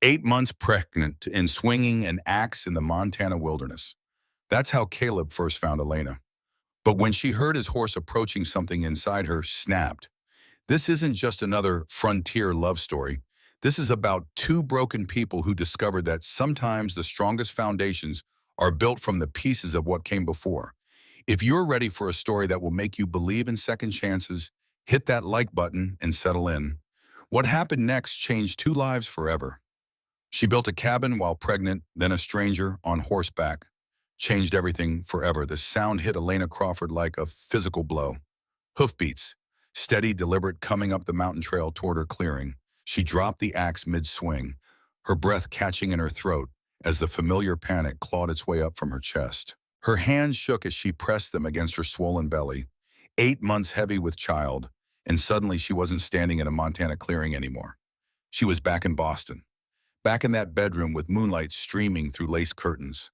8 months pregnant and swinging an axe in the Montana wilderness. That's how Caleb first found Elena. But when she heard his horse approaching, something inside her snapped. This isn't just another frontier love story. This is about two broken people who discovered that sometimes the strongest foundations are built from the pieces of what came before. If you're ready for a story that will make you believe in second chances, hit that like button and settle in. What happened next changed two lives forever. She built a cabin while pregnant, then a stranger on horseback. Changed everything forever. The sound hit Elena Crawford like a physical blow. Hoofbeats, steady, deliberate, coming up the mountain trail toward her clearing. She dropped the axe mid-swing, her breath catching in her throat as the familiar panic clawed its way up from her chest. Her hands shook as she pressed them against her swollen belly. 8 months heavy with child, and suddenly she wasn't standing in a Montana clearing anymore. She was back in Boston. Back in that bedroom with moonlight streaming through lace curtains.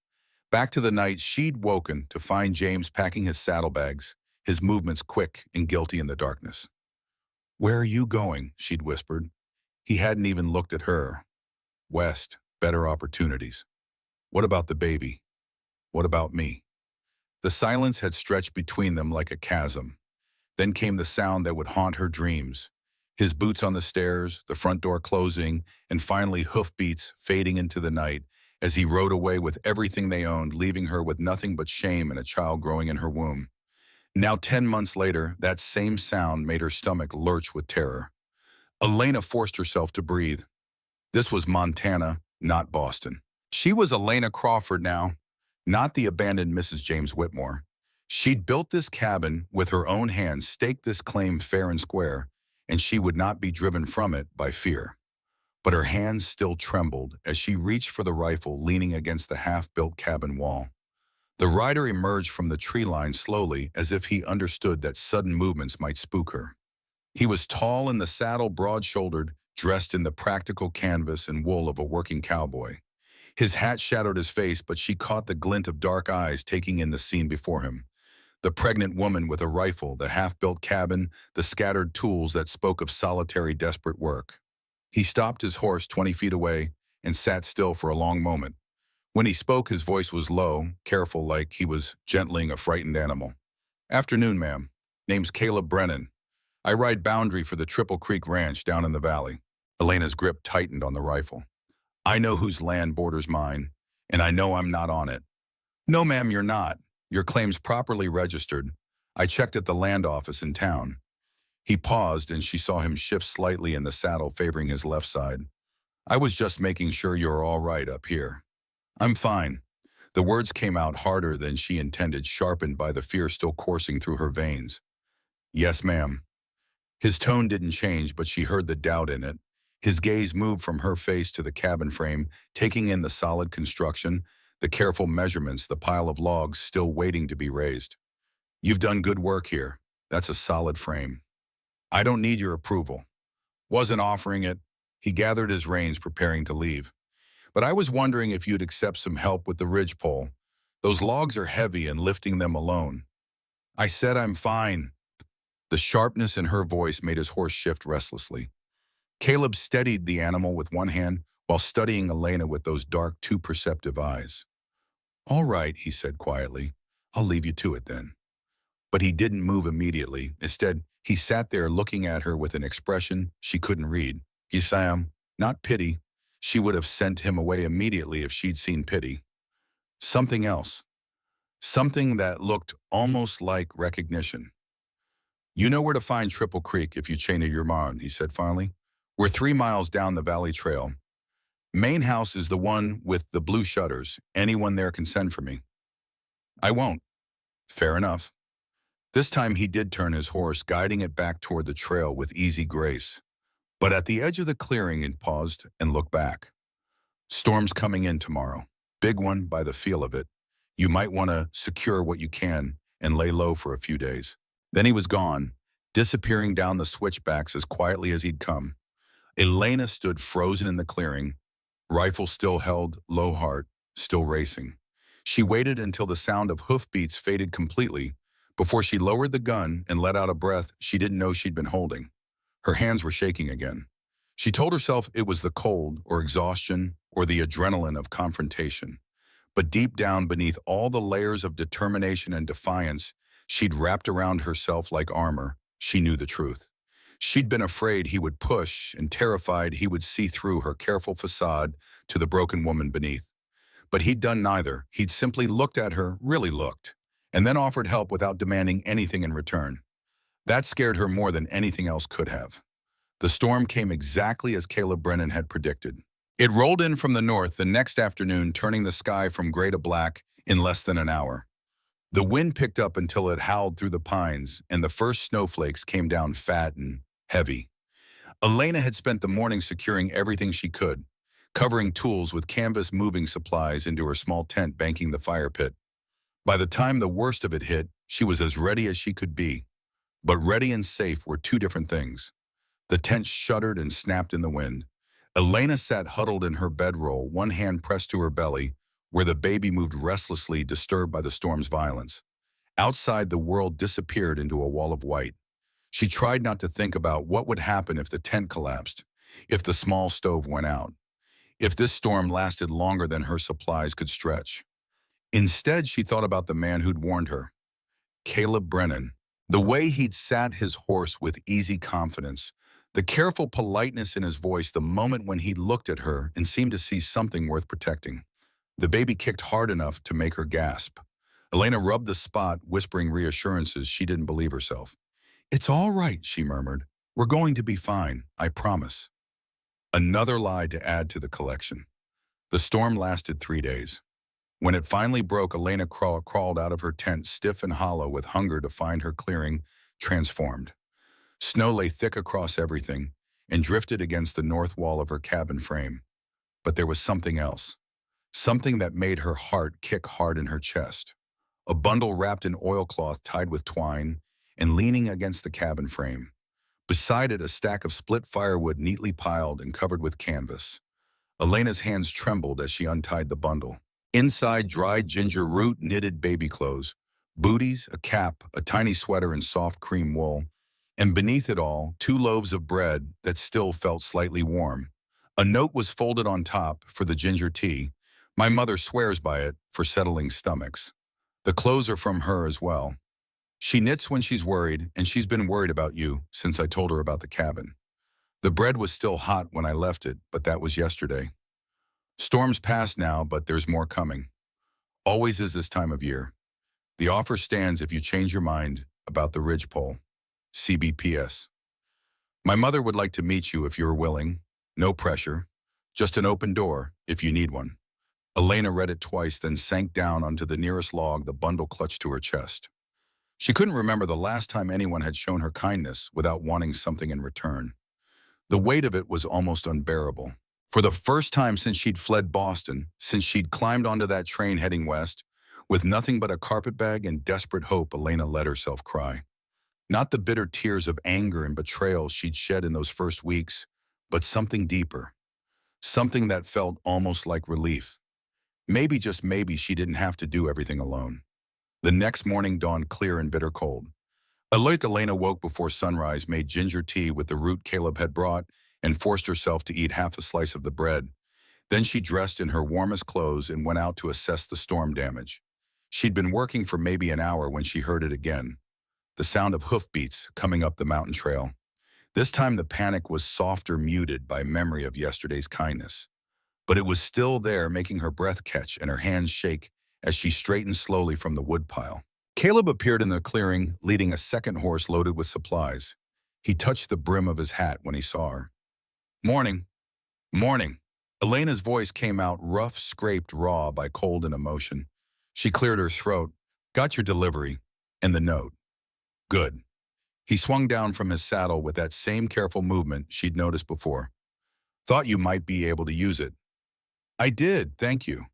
Back to the night she'd woken to find James packing his saddlebags, his movements quick and guilty in the darkness. "Where are you going?" she'd whispered. He hadn't even looked at her. "West, better opportunities." "What about the baby? What about me?" The silence had stretched between them like a chasm. Then came the sound that would haunt her dreams. His boots on the stairs, the front door closing, and finally hoofbeats fading into the night as he rode away with everything they owned, leaving her with nothing but shame and a child growing in her womb. Now 10 months later, that same sound made her stomach lurch with terror. Elena forced herself to breathe. This was Montana, not Boston. She was Elena Crawford now, not the abandoned Mrs. James Whitmore. She'd built this cabin with her own hands, staked this claim fair and square, and she would not be driven from it by fear. But her hands still trembled as she reached for the rifle leaning against the half-built cabin wall. The rider emerged from the tree line slowly, as if he understood that sudden movements might spook her. He was tall in the saddle, broad-shouldered, dressed in the practical canvas and wool of a working cowboy. His hat shadowed his face, but she caught the glint of dark eyes taking in the scene before him. The pregnant woman with a rifle, the half-built cabin, the scattered tools that spoke of solitary, desperate work. He stopped his horse 20 feet away and sat still for a long moment. When he spoke, his voice was low, careful, like he was gentling a frightened animal. "Afternoon, ma'am. Name's Caleb Brennan. I ride boundary for the Triple Creek Ranch down in the valley." Elena's grip tightened on the rifle. "I know whose land borders mine, and I know I'm not on it." "No, ma'am, you're not. Your claim's properly registered. I checked at the land office in town." He paused, and she saw him shift slightly in the saddle, favoring his left side. "I was just making sure you're all right up here." "I'm fine." The words came out harder than she intended, sharpened by the fear still coursing through her veins. "Yes, ma'am." His tone didn't change, but she heard the doubt in it. His gaze moved from her face to the cabin frame, taking in the solid construction, the careful measurements, the pile of logs still waiting to be raised. "You've done good work here. That's a solid frame. I don't need your approval." "Wasn't offering it." He gathered his reins, preparing to leave. "But I was wondering if you'd accept some help with the ridgepole. Those logs are heavy and lifting them alone." "I said I'm fine." The sharpness in her voice made his horse shift restlessly. Caleb steadied the animal with one hand while studying Elena with those dark, too perceptive eyes. "All right," he said quietly. "I'll leave you to it then." But he didn't move immediately. Instead, he sat there looking at her with an expression she couldn't read. Sam, not pity. She would have sent him away immediately if she'd seen pity. Something else. Something that looked almost like recognition. "You know where to find Triple Creek if you change your mind," he said finally. "We're 3 miles down the valley trail. Main house is the one with the blue shutters. Anyone there can send for me." "I won't." "Fair enough." This time he did turn his horse, guiding it back toward the trail with easy grace. But at the edge of the clearing, he paused and looked back. "Storm's coming in tomorrow. Big one by the feel of it. You might want to secure what you can and lay low for a few days." Then he was gone, disappearing down the switchbacks as quietly as he'd come. Elena stood frozen in the clearing, rifle still held, low heart, still racing. She waited until the sound of hoofbeats faded completely before she lowered the gun and let out a breath she didn't know she'd been holding. Her hands were shaking again. She told herself it was the cold or exhaustion or the adrenaline of confrontation. But deep down beneath all the layers of determination and defiance she'd wrapped around herself like armor, she knew the truth. She'd been afraid he would push and terrified he would see through her careful facade to the broken woman beneath. But he'd done neither. He'd simply looked at her, really looked, and then offered help without demanding anything in return. That scared her more than anything else could have. The storm came exactly as Caleb Brennan had predicted. It rolled in from the north the next afternoon, turning the sky from gray to black in less than an hour. The wind picked up until it howled through the pines, and the first snowflakes came down fat and heavy. Elena had spent the morning securing everything she could, covering tools with canvas, moving supplies into her small tent banking the fire pit. By the time the worst of it hit, she was as ready as she could be. But ready and safe were two different things. The tent shuddered and snapped in the wind. Elena sat huddled in her bedroll, one hand pressed to her belly, where the baby moved restlessly, disturbed by the storm's violence. Outside, the world disappeared into a wall of white. She tried not to think about what would happen if the tent collapsed, if the small stove went out, if this storm lasted longer than her supplies could stretch. Instead, she thought about the man who'd warned her, Caleb Brennan. The way he'd sat his horse with easy confidence, the careful politeness in his voice the moment when he looked at her and seemed to see something worth protecting. The baby kicked hard enough to make her gasp. Elena rubbed the spot, whispering reassurances she didn't believe herself. "It's all right," she murmured. "We're going to be fine, I promise." Another lie to add to the collection. The storm lasted 3 days. When it finally broke, Elena crawled out of her tent, stiff and hollow with hunger, to find her clearing transformed. Snow lay thick across everything and drifted against the north wall of her cabin frame. But there was something else, something that made her heart kick hard in her chest. A bundle wrapped in oilcloth tied with twine and leaning against the cabin frame. Beside it, a stack of split firewood neatly piled and covered with canvas. Elena's hands trembled as she untied the bundle. Inside, dried ginger root, knitted baby clothes, booties, a cap, a tiny sweater in soft cream wool, and beneath it all, 2 loaves of bread that still felt slightly warm. A note was folded on top for the ginger tea. My mother swears by it for settling stomachs. The clothes are from her as well. She knits when she's worried, and she's been worried about you since I told her about the cabin. The bread was still hot when I left it, but that was yesterday. Storms pass now, but there's more coming. Always is this time of year. The offer stands if you change your mind about the ridgepole. CBPS. My mother would like to meet you if you're willing. No pressure. Just an open door if you need one. Elena read it twice, then sank down onto the nearest log, the bundle clutched to her chest. She couldn't remember the last time anyone had shown her kindness without wanting something in return. The weight of it was almost unbearable. For the first time since she'd fled Boston, since she'd climbed onto that train heading west, with nothing but a carpetbag and desperate hope, Elena let herself cry. Not the bitter tears of anger and betrayal she'd shed in those first weeks, but something deeper. Something that felt almost like relief. Maybe, just maybe, she didn't have to do everything alone. The next morning dawned clear and bitter cold. Elena woke before sunrise, made ginger tea with the root Caleb had brought, and forced herself to eat half a slice of the bread. Then she dressed in her warmest clothes and went out to assess the storm damage. She'd been working for maybe an hour when she heard it again. The sound of hoofbeats coming up the mountain trail. This time the panic was softer, muted by memory of yesterday's kindness. But it was still there, making her breath catch and her hands shake as she straightened slowly from the woodpile. Caleb appeared in the clearing, leading a second horse loaded with supplies. He touched the brim of his hat when he saw her. "Morning. Morning." Elena's voice came out rough, scraped, raw by cold and emotion. She cleared her throat. "Got your delivery. And the note." "Good." He swung down from his saddle with that same careful movement she'd noticed before. "Thought you might be able to use it." "I did, thank you."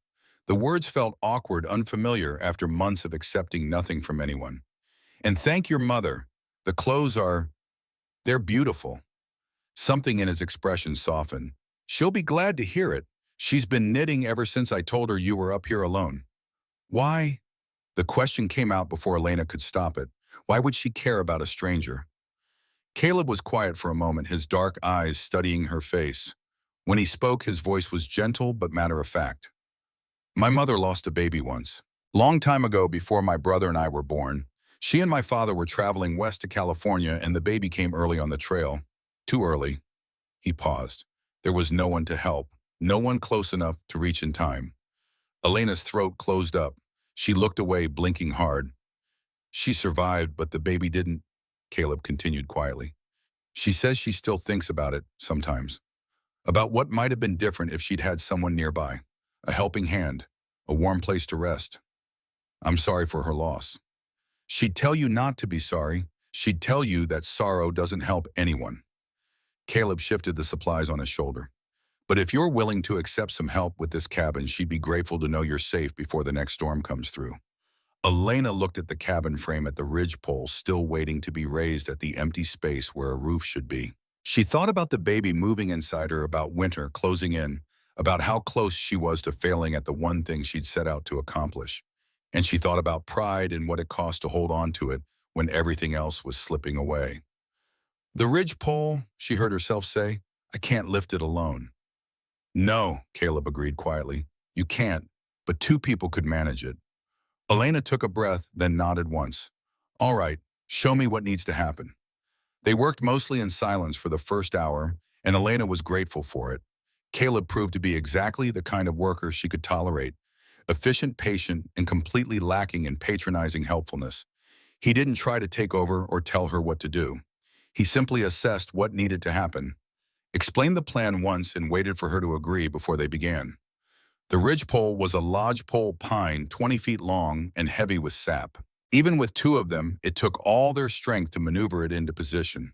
The words felt awkward, unfamiliar after months of accepting nothing from anyone. "And thank your mother. The clothes they're beautiful." Something in his expression softened. "She'll be glad to hear it. She's been knitting ever since I told her you were up here alone." "Why?" The question came out before Elena could stop it. Why would she care about a stranger? Caleb was quiet for a moment, his dark eyes studying her face. When he spoke, his voice was gentle but matter-of-fact. My mother lost a baby once. Long time ago, before my brother and I were born, she and my father were traveling west to California and the baby came early on the trail. Too early. He paused. There was no one to help, no one close enough to reach in time. Elena's throat closed up. She looked away, blinking hard. She survived, but the baby didn't, Caleb continued quietly. She says she still thinks about it, sometimes. About what might have been different if she'd had someone nearby. A helping hand, a warm place to rest. I'm sorry for her loss. She'd tell you not to be sorry. She'd tell you that sorrow doesn't help anyone. Caleb shifted the supplies on his shoulder. But if you're willing to accept some help with this cabin, she'd be grateful to know you're safe before the next storm comes through. Elena looked at the cabin frame at the ridgepole, still waiting to be raised at the empty space where a roof should be. She thought about the baby moving inside her, about winter closing in, about how close she was to failing at the one thing she'd set out to accomplish. And she thought about pride and what it cost to hold on to it when everything else was slipping away. The ridgepole, she heard herself say, I can't lift it alone. No, Caleb agreed quietly. You can't, but two people could manage it. Elena took a breath, then nodded once. All right, show me what needs to happen. They worked mostly in silence for the first hour, and Elena was grateful for it. Caleb proved to be exactly the kind of worker she could tolerate, efficient, patient, and completely lacking in patronizing helpfulness. He didn't try to take over or tell her what to do. He simply assessed what needed to happen, explained the plan once, and waited for her to agree before they began. The ridgepole was a lodgepole pine 20 feet long and heavy with sap. Even with two of them, it took all their strength to maneuver it into position.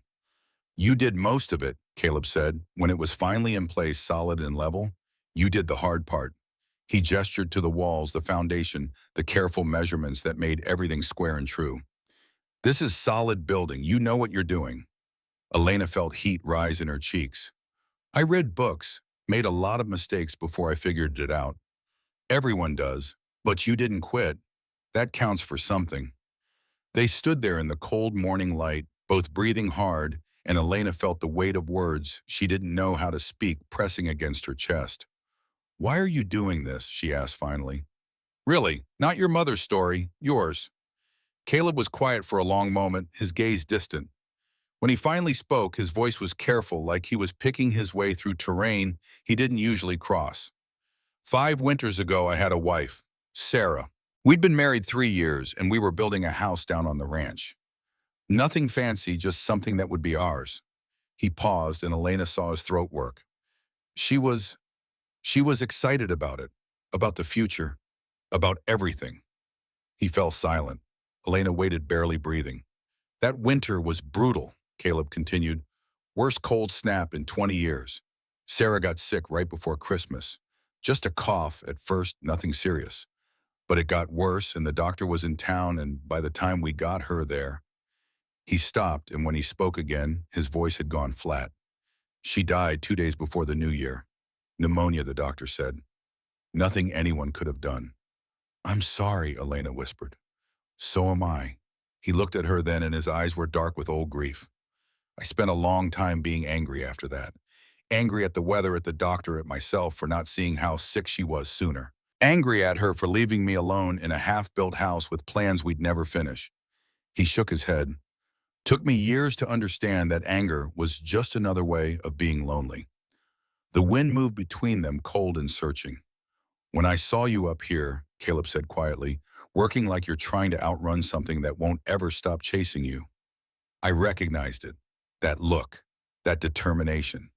You did most of it, Caleb said, when it was finally in place, solid and level. You did the hard part. He gestured to the walls, the foundation, the careful measurements that made everything square and true. This is solid building. You know what you're doing. Elena felt heat rise in her cheeks. I read books, made a lot of mistakes before I figured it out. Everyone does, but you didn't quit. That counts for something. They stood there in the cold morning light, both breathing hard, and Elena felt the weight of words she didn't know how to speak pressing against her chest. Why are you doing this? She asked finally. Really, not your mother's story, yours. Caleb was quiet for a long moment, his gaze distant. When he finally spoke, his voice was careful, like he was picking his way through terrain he didn't usually cross. 5 winters ago, I had a wife, Sarah. We'd been married 3 years, and we were building a house down on the ranch. Nothing fancy, just something that would be ours. He paused, and Elena saw his throat work. She was excited about it, about the future, about everything. He fell silent. Elena waited, barely breathing. That winter was brutal, Caleb continued. Worst cold snap in 20 years. Sarah got sick right before Christmas. Just a cough at first, nothing serious. But it got worse, and the doctor was in town, and by the time we got her there, he stopped, and when he spoke again, his voice had gone flat. She died 2 days before the new year. Pneumonia, the doctor said. Nothing anyone could have done. I'm sorry, Elena whispered. So am I. He looked at her then, and his eyes were dark with old grief. I spent a long time being angry after that. Angry at the weather, at the doctor, at myself for not seeing how sick she was sooner. Angry at her for leaving me alone in a half-built house with plans we'd never finish. He shook his head. Took me years to understand that anger was just another way of being lonely. The wind moved between them, cold and searching. When I saw you up here, Caleb said quietly, working like you're trying to outrun something that won't ever stop chasing you, I recognized it. That look, that determination.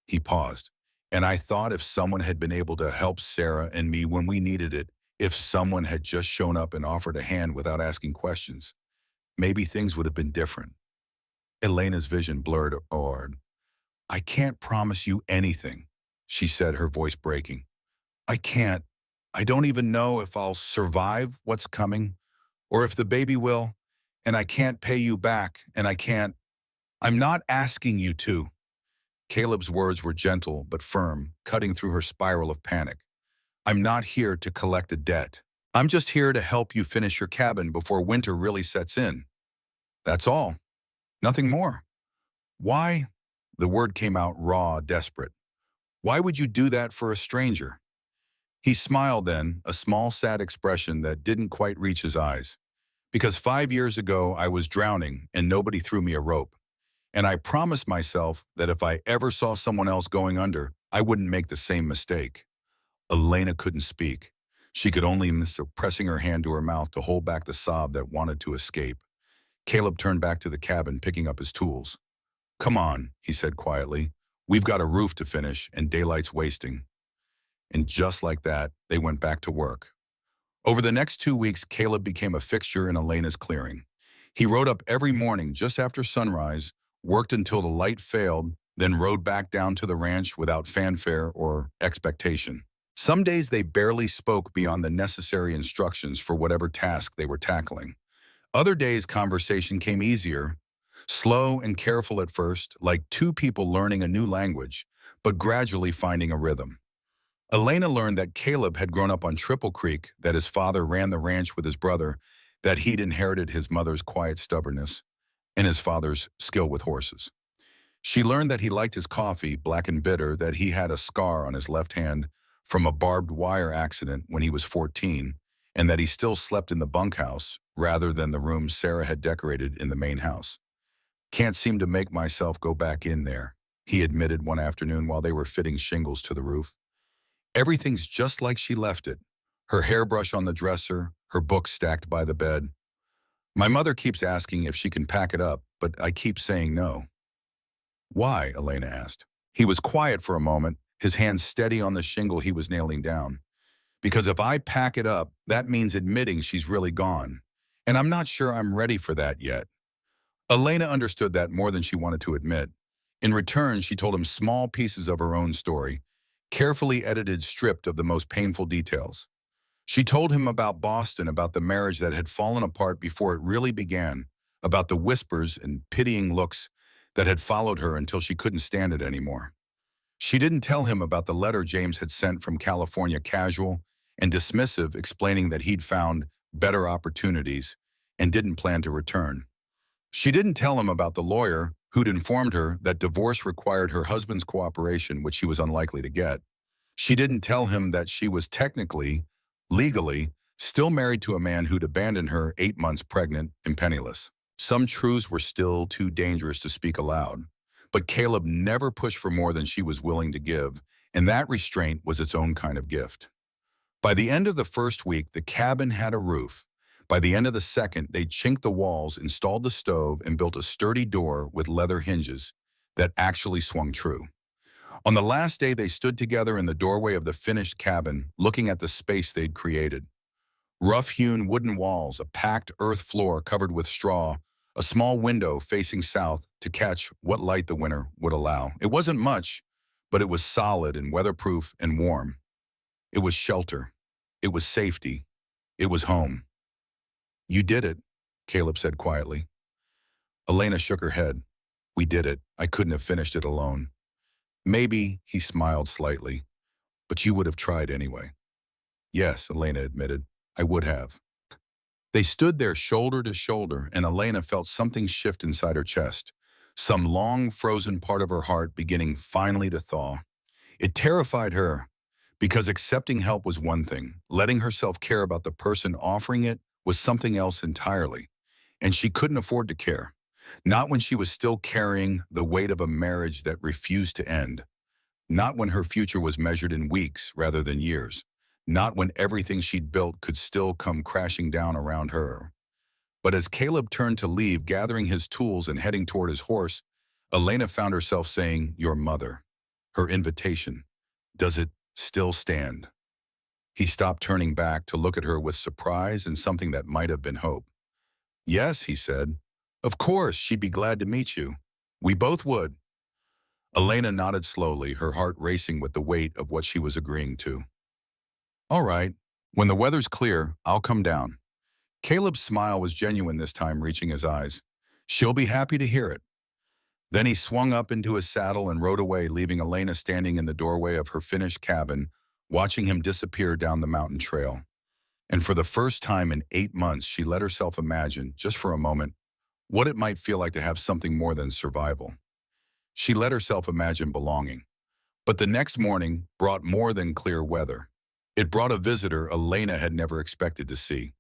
He paused, and I thought if someone had been able to help Sarah and me when we needed it, if someone had just shown up and offered a hand without asking questions, maybe things would have been different. Elena's vision blurred. I can't promise you anything, she said, her voice breaking. I can't. I don't even know if I'll survive what's coming, or if the baby will, and I can't pay you back, and I can't. I'm not asking you to. Caleb's words were gentle but firm, cutting through her spiral of panic. I'm not here to collect a debt. I'm just here to help you finish your cabin before winter really sets in. That's all. Nothing more. Why? The word came out raw, desperate. Why would you do that for a stranger? He smiled then, a small sad expression that didn't quite reach his eyes. Because 5 years ago I was drowning and nobody threw me a rope. And I promised myself that if I ever saw someone else going under, I wouldn't make the same mistake. Elena couldn't speak. She could only miss pressing her hand to her mouth to hold back the sob that wanted to escape. Caleb turned back to the cabin, picking up his tools. Come on, he said quietly. We've got a roof to finish and daylight's wasting. And just like that, they went back to work. Over the next 2 weeks, Caleb became a fixture in Elena's clearing. He rode up every morning just after sunrise, worked until the light failed, then rode back down to the ranch without fanfare or expectation. Some days they barely spoke beyond the necessary instructions for whatever task they were tackling. Other days conversation came easier, slow and careful at first, like two people learning a new language, but gradually finding a rhythm. Elena learned that Caleb had grown up on Triple Creek, that his father ran the ranch with his brother, that he'd inherited his mother's quiet stubbornness and his father's skill with horses. She learned that he liked his coffee, black and bitter, that he had a scar on his left hand from a barbed wire accident when he was 14, and that he still slept in the bunkhouse rather than the room Sarah had decorated in the main house. Can't seem to make myself go back in there, he admitted one afternoon while they were fitting shingles to the roof. Everything's just like she left it. Her hairbrush on the dresser, her books stacked by the bed. My mother keeps asking if she can pack it up, but I keep saying no. Why? Elena asked. He was quiet for a moment, his hands steady on the shingle he was nailing down. Because if I pack it up, that means admitting she's really gone. And I'm not sure I'm ready for that yet. Elena understood that more than she wanted to admit. In return, she told him small pieces of her own story, carefully edited, stripped of the most painful details. She told him about Boston, about the marriage that had fallen apart before it really began, about the whispers and pitying looks that had followed her until she couldn't stand it anymore. She didn't tell him about the letter James had sent from California, casual and dismissive, explaining that he'd found better opportunities and didn't plan to return. She didn't tell him about the lawyer who'd informed her that divorce required her husband's cooperation, which she was unlikely to get. She didn't tell him that she was technically, legally, still married to a man who'd abandoned her 8 months pregnant and penniless. Some truths were still too dangerous to speak aloud, but Caleb never pushed for more than she was willing to give, and that restraint was its own kind of gift. By the end of the first week, the cabin had a roof. By the end of the second, they chinked the walls, installed the stove, and built a sturdy door with leather hinges that actually swung true. On the last day, they stood together in the doorway of the finished cabin, looking at the space they'd created. Rough-hewn wooden walls, a packed earth floor covered with straw, a small window facing south to catch what light the winter would allow. It wasn't much, but it was solid and weatherproof and warm. It was shelter. It was safety. It was home. You did it, Caleb said quietly. Elena shook her head. We did it. I couldn't have finished it alone. Maybe, he smiled slightly, but you would have tried anyway. Yes, Elena admitted, I would have. They stood there shoulder to shoulder, and Elena felt something shift inside her chest, some long frozen part of her heart beginning finally to thaw. It terrified her, because accepting help was one thing, letting herself care about the person offering it was something else entirely, and she couldn't afford to care. Not when she was still carrying the weight of a marriage that refused to end. Not when her future was measured in weeks rather than years. Not when everything she'd built could still come crashing down around her. But as Caleb turned to leave, gathering his tools and heading toward his horse, Elena found herself saying, your mother. Her invitation. Does it still stand? He stopped, turning back to look at her with surprise and something that might have been hope. Yes, he said. Of course, she'd be glad to meet you. We both would. Elena nodded slowly, her heart racing with the weight of what she was agreeing to. All right, when the weather's clear, I'll come down. Caleb's smile was genuine this time, reaching his eyes. She'll be happy to hear it. Then he swung up into his saddle and rode away, leaving Elena standing in the doorway of her finished cabin, watching him disappear down the mountain trail. And for the first time in 8 months, she let herself imagine, just for a moment, what it might feel like to have something more than survival. She let herself imagine belonging. But the next morning brought more than clear weather. It brought a visitor Elena had never expected to see.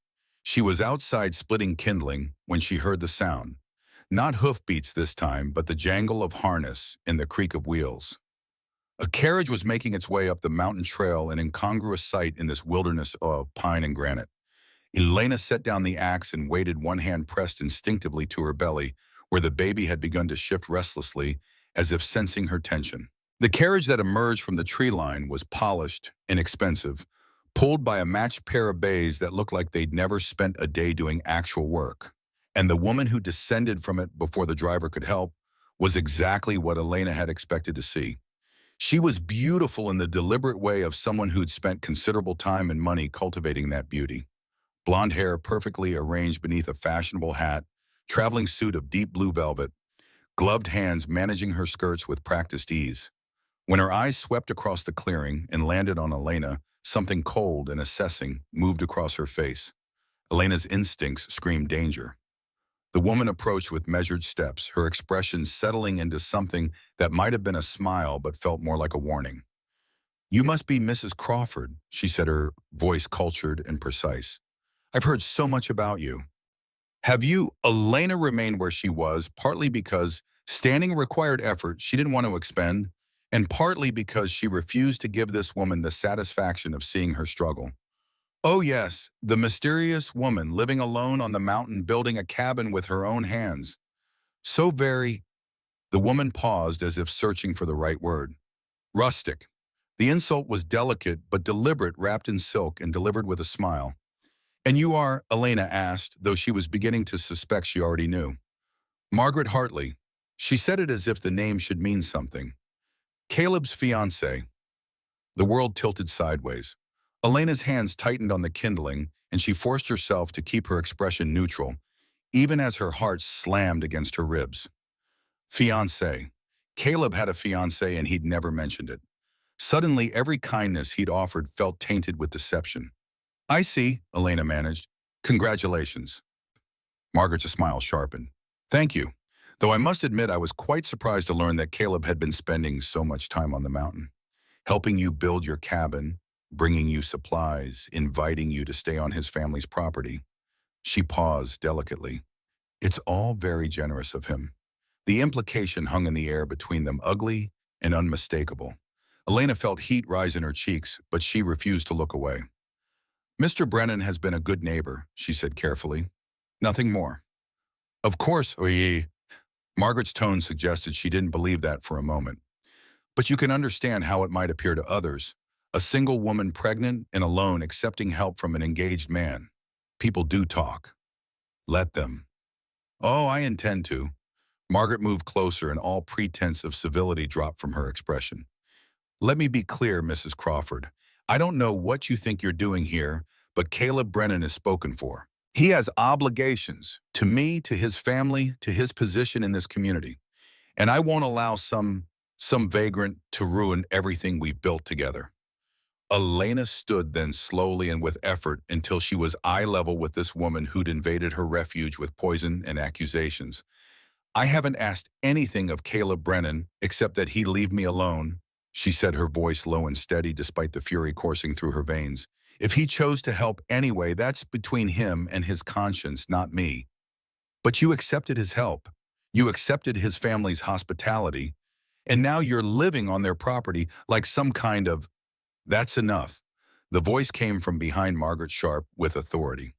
She was outside splitting kindling when she heard the sound. Not hoofbeats this time, but the jangle of harness and the creak of wheels. A carriage was making its way up the mountain trail, an incongruous sight in this wilderness of pine and granite. Elena set down the axe and waited, one hand pressed instinctively to her belly, where the baby had begun to shift restlessly, as if sensing her tension. The carriage that emerged from the tree line was polished and expensive, pulled by a matched pair of bays that looked like they'd never spent a day doing actual work. And the woman who descended from it before the driver could help was exactly what Elena had expected to see. She was beautiful in the deliberate way of someone who'd spent considerable time and money cultivating that beauty. Blonde hair perfectly arranged beneath a fashionable hat, traveling suit of deep blue velvet, gloved hands managing her skirts with practiced ease. When her eyes swept across the clearing and landed on Elena, something cold and assessing moved across her face. Elena's instincts screamed danger. The woman approached with measured steps, her expression settling into something that might have been a smile but felt more like a warning. "You must be Mrs. Crawford," she said, her voice cultured and precise. "I've heard so much about you." "Have you?" Elena remained where she was, partly because standing required effort she didn't want to expend, and partly because she refused to give this woman the satisfaction of seeing her struggle. "Oh yes, the mysterious woman living alone on the mountain, building a cabin with her own hands. So very—" The woman paused as if searching for the right word. "Rustic." The insult was delicate but deliberate, wrapped in silk and delivered with a smile. "And you are?" Elena asked, though she was beginning to suspect she already knew. "Margaret Hartley." She said it as if the name should mean something. "Caleb's fiancée." The world tilted sideways. Elena's hands tightened on the kindling, and she forced herself to keep her expression neutral, even as her heart slammed against her ribs. Fiancé. Caleb had a fiancé and he'd never mentioned it. Suddenly, every kindness he'd offered felt tainted with deception. "I see," Elena managed. "Congratulations." Margaret's smile sharpened. "Thank you. Though I must admit I was quite surprised to learn that Caleb had been spending so much time on the mountain, helping you build your cabin, bringing you supplies, inviting you to stay on his family's property." She paused delicately. "It's all very generous of him." The implication hung in the air between them, ugly and unmistakable. Elena felt heat rise in her cheeks, but she refused to look away. "Mr. Brennan has been a good neighbor," she said carefully. "Nothing more." "Of course, oui." Margaret's tone suggested she didn't believe that for a moment. "But you can understand how it might appear to others. A single woman pregnant and alone accepting help from an engaged man. People do talk. Let them." "Oh, I intend to." Margaret moved closer and all pretense of civility dropped from her expression. "Let me be clear, Mrs. Crawford. I don't know what you think you're doing here, but Caleb Brennan is spoken for. He has obligations to me, to his family, to his position in this community. And I won't allow some vagrant to ruin everything we've built together." Elena stood then slowly and with effort until she was eye level with this woman who'd invaded her refuge with poison and accusations. "I haven't asked anything of Caleb Brennan except that he leave me alone," she said, her voice low and steady despite the fury coursing through her veins. "If he chose to help anyway, that's between him and his conscience, not me. But you accepted his help. You accepted his family's hospitality. And now you're living on their property like some kind of—" "That's enough." The voice came from behind Margaret Sharp with authority.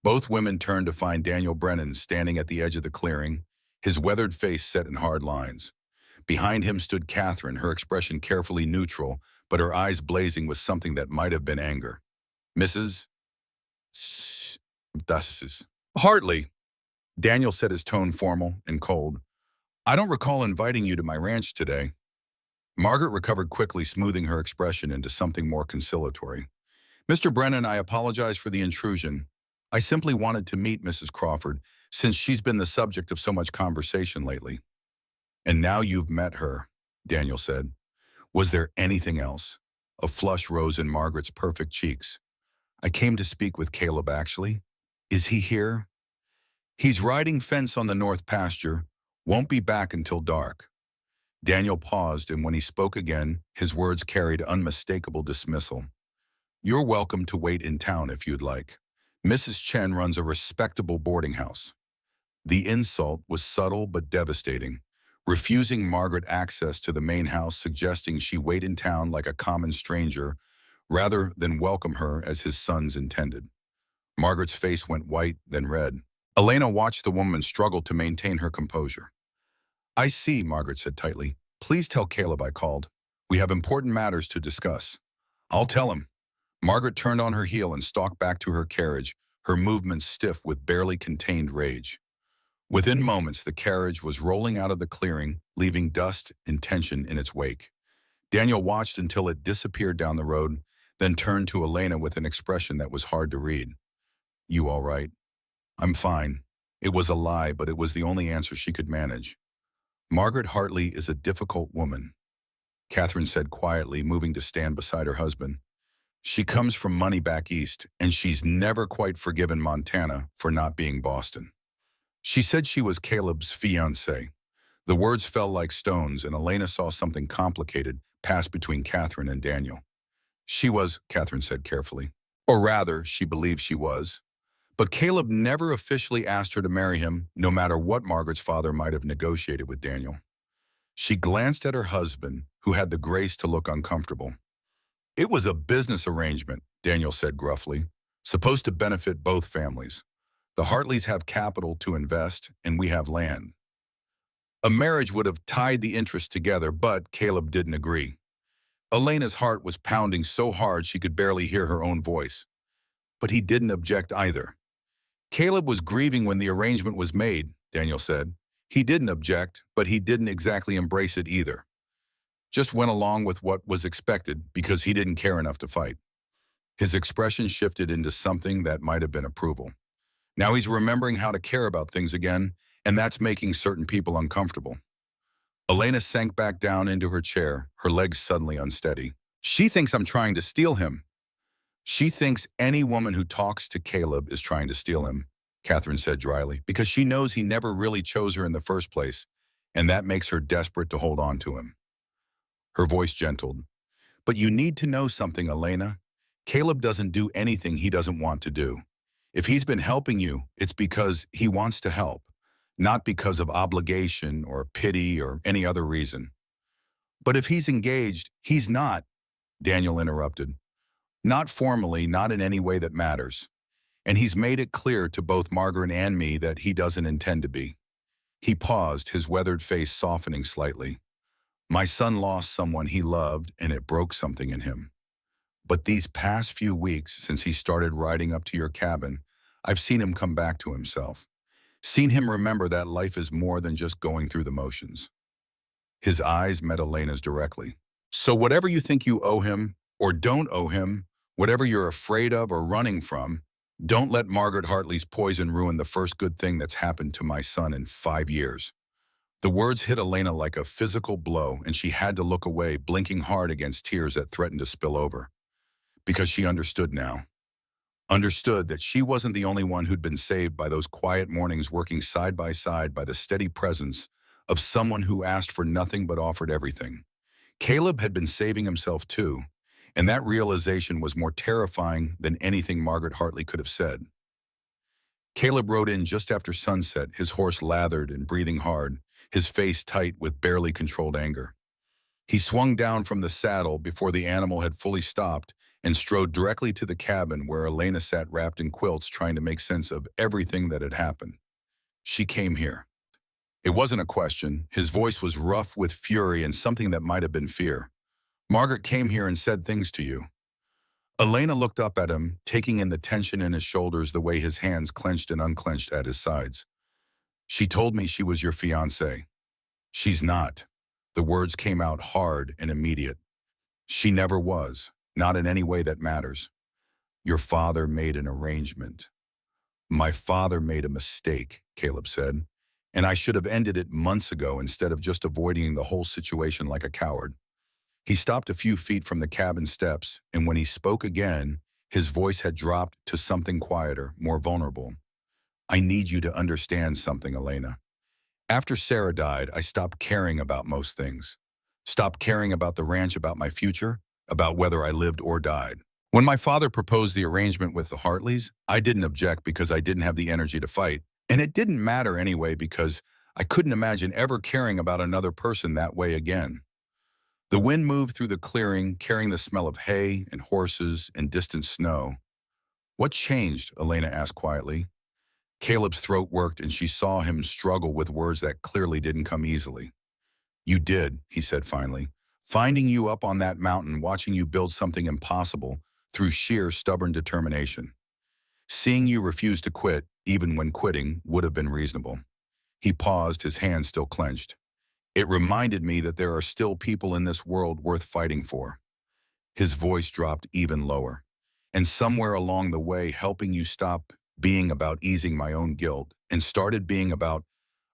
Both women turned to find Daniel Brennan standing at the edge of the clearing, his weathered face set in hard lines. Behind him stood Catherine, her expression carefully neutral, but her eyes blazing with something that might have been anger. "Mrs. Hartley," Daniel said, his tone formal and cold. "I don't recall inviting you to my ranch today." Margaret recovered quickly, smoothing her expression into something more conciliatory. "Mr. Brennan, I apologize for the intrusion. I simply wanted to meet Mrs. Crawford, since she's been the subject of so much conversation lately." "And now you've met her," Daniel said. "Was there anything else?" A flush rose in Margaret's perfect cheeks. "I came to speak with Caleb, actually." "Is he here?" "He's riding fence on the north pasture. Won't be back until dark." Daniel paused, and when he spoke again, his words carried unmistakable dismissal. You're welcome to wait in town if you'd like. Mrs. Chen runs a respectable boarding house. The insult was subtle but devastating, refusing Margaret access to the main house, suggesting she wait in town like a common stranger rather than welcome her as his sons intended. Margaret's face went white, then red. Elena watched the woman struggle to maintain her composure. I see, Margaret said tightly. Please tell Caleb I called. We have important matters to discuss. I'll tell him. Margaret turned on her heel and stalked back to her carriage, her movements stiff with barely contained rage. Within moments, the carriage was rolling out of the clearing, leaving dust and tension in its wake. Daniel watched until it disappeared down the road, then turned to Elena with an expression that was hard to read. You all right? I'm fine. It was a lie, but it was the only answer she could manage. Margaret Hartley is a difficult woman, Catherine said quietly, moving to stand beside her husband. She comes from money back east, and she's never quite forgiven Montana for not being Boston. She said she was Caleb's fiancée. The words fell like stones, and Elena saw something complicated pass between Catherine and Daniel. She was, Catherine said carefully. Or rather, she believed she was. But Caleb never officially asked her to marry him, no matter what Margaret's father might have negotiated with Daniel. She glanced at her husband, who had the grace to look uncomfortable. It was a business arrangement, Daniel said gruffly, supposed to benefit both families. The Hartleys have capital to invest, and we have land. A marriage would have tied the interests together, but Caleb didn't agree. Elena's heart was pounding so hard she could barely hear her own voice. But he didn't object either. Caleb was grieving when the arrangement was made, Daniel said. He didn't object, but he didn't exactly embrace it either. Just went along with what was expected because he didn't care enough to fight. His expression shifted into something that might have been approval. Now he's remembering how to care about things again, and that's making certain people uncomfortable. Elena sank back down into her chair, her legs suddenly unsteady. She thinks I'm trying to steal him. She thinks any woman who talks to Caleb is trying to steal him, Catherine said dryly, because she knows he never really chose her in the first place, and that makes her desperate to hold on to him. Her voice gentled. But you need to know something, Elena. Caleb doesn't do anything he doesn't want to do. If he's been helping you, it's because he wants to help, not because of obligation or pity or any other reason. But if he's engaged, he's not, Daniel interrupted. Not formally, not in any way that matters. And he's made it clear to both Margaret and me that he doesn't intend to be. He paused, his weathered face softening slightly. My son lost someone he loved, and it broke something in him. But these past few weeks, since he started riding up to your cabin, I've seen him come back to himself. Seen him remember that life is more than just going through the motions. His eyes met Elena's directly. So whatever you think you owe him, or don't owe him, whatever you're afraid of or running from, don't let Margaret Hartley's poison ruin the first good thing that's happened to my son in 5 years. The words hit Elena like a physical blow, and she had to look away, blinking hard against tears that threatened to spill over. Because she understood now. Understood that she wasn't the only one who'd been saved by those quiet mornings working side by side by the steady presence of someone who asked for nothing but offered everything. Caleb had been saving himself too, and that realization was more terrifying than anything Margaret Hartley could have said. Caleb rode in just after sunset, his horse lathered and breathing hard, his face tight with barely controlled anger. He swung down from the saddle before the animal had fully stopped and strode directly to the cabin where Elena sat wrapped in quilts trying to make sense of everything that had happened. She came here. It wasn't a question. His voice was rough with fury and something that might have been fear. Margaret came here and said things to you. Elena looked up at him, taking in the tension in his shoulders the way his hands clenched and unclenched at his sides. She told me she was your fiancée. She's not. The words came out hard and immediate. She never was, not in any way that matters. Your father made an arrangement. My father made a mistake, Caleb said, and I should have ended it months ago instead of just avoiding the whole situation like a coward. He stopped a few feet from the cabin steps, and when he spoke again, his voice had dropped to something quieter, more vulnerable. I need you to understand something, Elena. After Sarah died, I stopped caring about most things. Stopped caring about the ranch, about my future, about whether I lived or died. When my father proposed the arrangement with the Hartleys, I didn't object because I didn't have the energy to fight. And it didn't matter anyway because I couldn't imagine ever caring about another person that way again. The wind moved through the clearing, carrying the smell of hay and horses and distant snow. What changed? Elena asked quietly. Caleb's throat worked and she saw him struggle with words that clearly didn't come easily. You did, he said finally. Finding you up on that mountain, watching you build something impossible through sheer stubborn determination. Seeing you refuse to quit, even when quitting would have been reasonable. He paused, his hands still clenched. It reminded me that there are still people in this world worth fighting for. His voice dropped even lower. And somewhere along the way, helping you stop being about easing my own guilt and started being about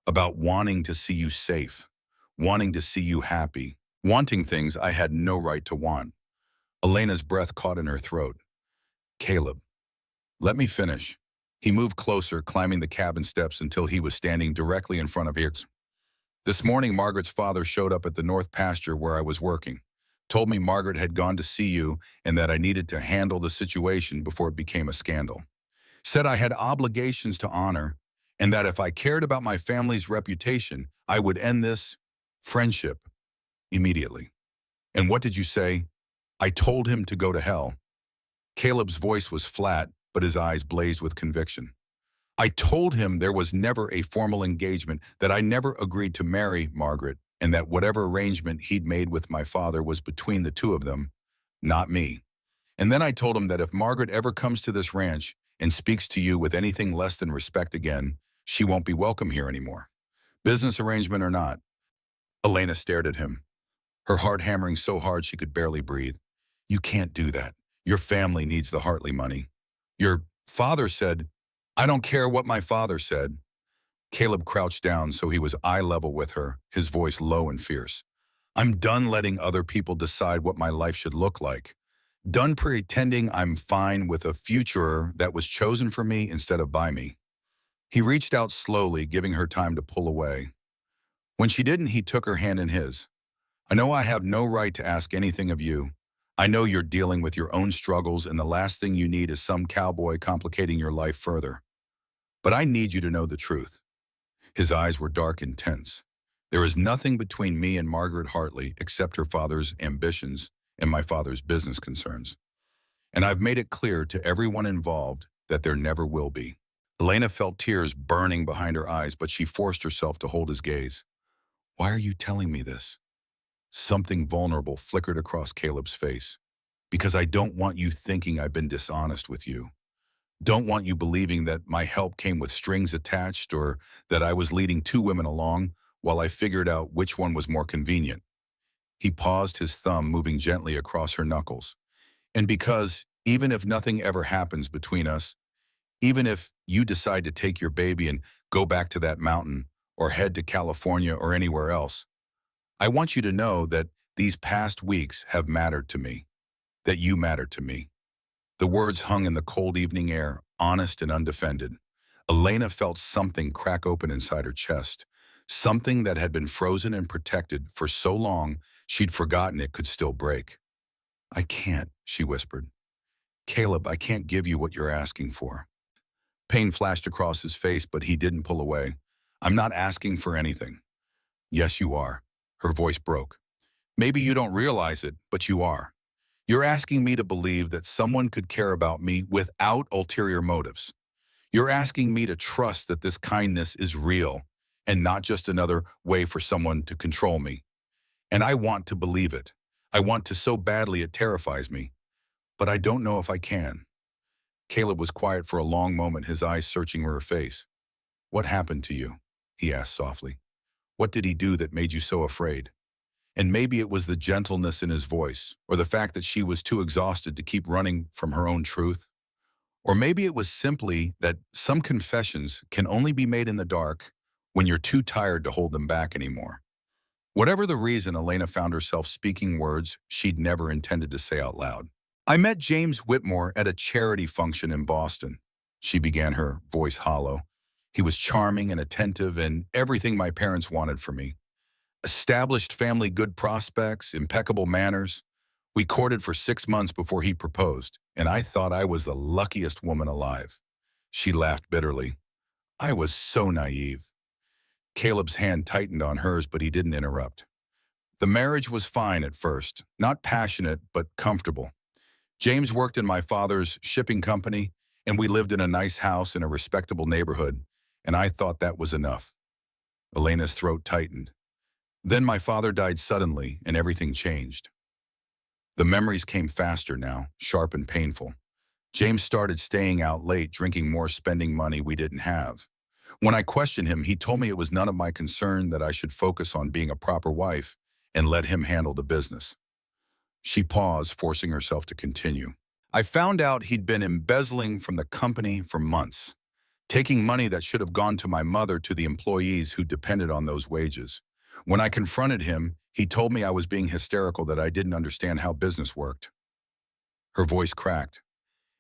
wanting to see you safe, wanting to see you happy, wanting things I had no right to want. Elena's breath caught in her throat. Caleb, let me finish. He moved closer, climbing the cabin steps until he was standing directly in front of her. This morning, Margaret's father showed up at the north pasture where I was working. Told me Margaret had gone to see you and that I needed to handle the situation before it became a scandal. Said I had obligations to honor and that if I cared about my family's reputation, I would end this friendship immediately. And what did you say? I told him to go to hell. Caleb's voice was flat, but his eyes blazed with conviction. I told him there was never a formal engagement, that I never agreed to marry Margaret, and that whatever arrangement he'd made with my father was between the two of them, not me. And then I told him that if Margaret ever comes to this ranch and speaks to you with anything less than respect again, she won't be welcome here anymore. Business arrangement or not. Elena stared at him, her heart hammering so hard she could barely breathe. You can't do that. Your family needs the Hartley money. Your father said, I don't care what my father said. Caleb crouched down so he was eye level with her, his voice low and fierce. I'm done letting other people decide what my life should look like. Done pretending I'm fine with a future that was chosen for me instead of by me. He reached out slowly, giving her time to pull away. When she didn't, he took her hand in his. I know I have no right to ask anything of you. I know you're dealing with your own struggles and the last thing you need is some cowboy complicating your life further. But I need you to know the truth. His eyes were dark and tense. There is nothing between me and Margaret Hartley except her father's ambitions and my father's business concerns. And I've made it clear to everyone involved that there never will be. Elena felt tears burning behind her eyes, but she forced herself to hold his gaze. Why are you telling me this? Something vulnerable flickered across Caleb's face. Because I don't want you thinking I've been dishonest with you. Don't want you believing that my help came with strings attached or that I was leading two women along while I figured out which one was more convenient. He paused, his thumb moving gently across her knuckles. And because even if nothing ever happens between us, even if you decide to take your baby and go back to that mountain or head to California or anywhere else, I want you to know that these past weeks have mattered to me, that you matter to me. The words hung in the cold evening air, honest and undefended. Elena felt something crack open inside her chest, something that had been frozen and protected for so long she'd forgotten it could still break. I can't, she whispered. Caleb, I can't give you what you're asking for. Pain flashed across his face, but he didn't pull away. I'm not asking for anything. Yes, you are. Her voice broke. Maybe you don't realize it, but you are. You're asking me to believe that someone could care about me without ulterior motives. You're asking me to trust that this kindness is real and not just another way for someone to control me. And I want to believe it. I want to so badly it terrifies me. But I don't know if I can. Caleb was quiet for a long moment, his eyes searching her face. What happened to you? He asked softly. What did he do that made you so afraid? And maybe it was the gentleness in his voice, or the fact that she was too exhausted to keep running from her own truth. Or maybe it was simply that some confessions can only be made in the dark when you're too tired to hold them back anymore. Whatever the reason, Elena found herself speaking words she'd never intended to say out loud. I met James Whitmore at a charity function in Boston. She began, her voice hollow. He was charming and attentive and everything my parents wanted for me. Established family, good prospects, impeccable manners. We courted for 6 months before he proposed, and I thought I was the luckiest woman alive. She laughed bitterly. I was so naive. Caleb's hand tightened on hers, but he didn't interrupt. The marriage was fine at first, not passionate, but comfortable. James worked in my father's shipping company, and we lived in a nice house in a respectable neighborhood, and I thought that was enough. Elena's throat tightened. Then my father died suddenly, and everything changed. The memories came faster now, sharp and painful. James started staying out late, drinking more, spending money we didn't have. When I questioned him, he told me it was none of my concern, that I should focus on being a proper wife and let him handle the business. She paused, forcing herself to continue. I found out he'd been embezzling from the company for months, taking money that should have gone to my mother to the employees who depended on those wages. When I confronted him, he told me I was being hysterical, that I didn't understand how business worked. Her voice cracked.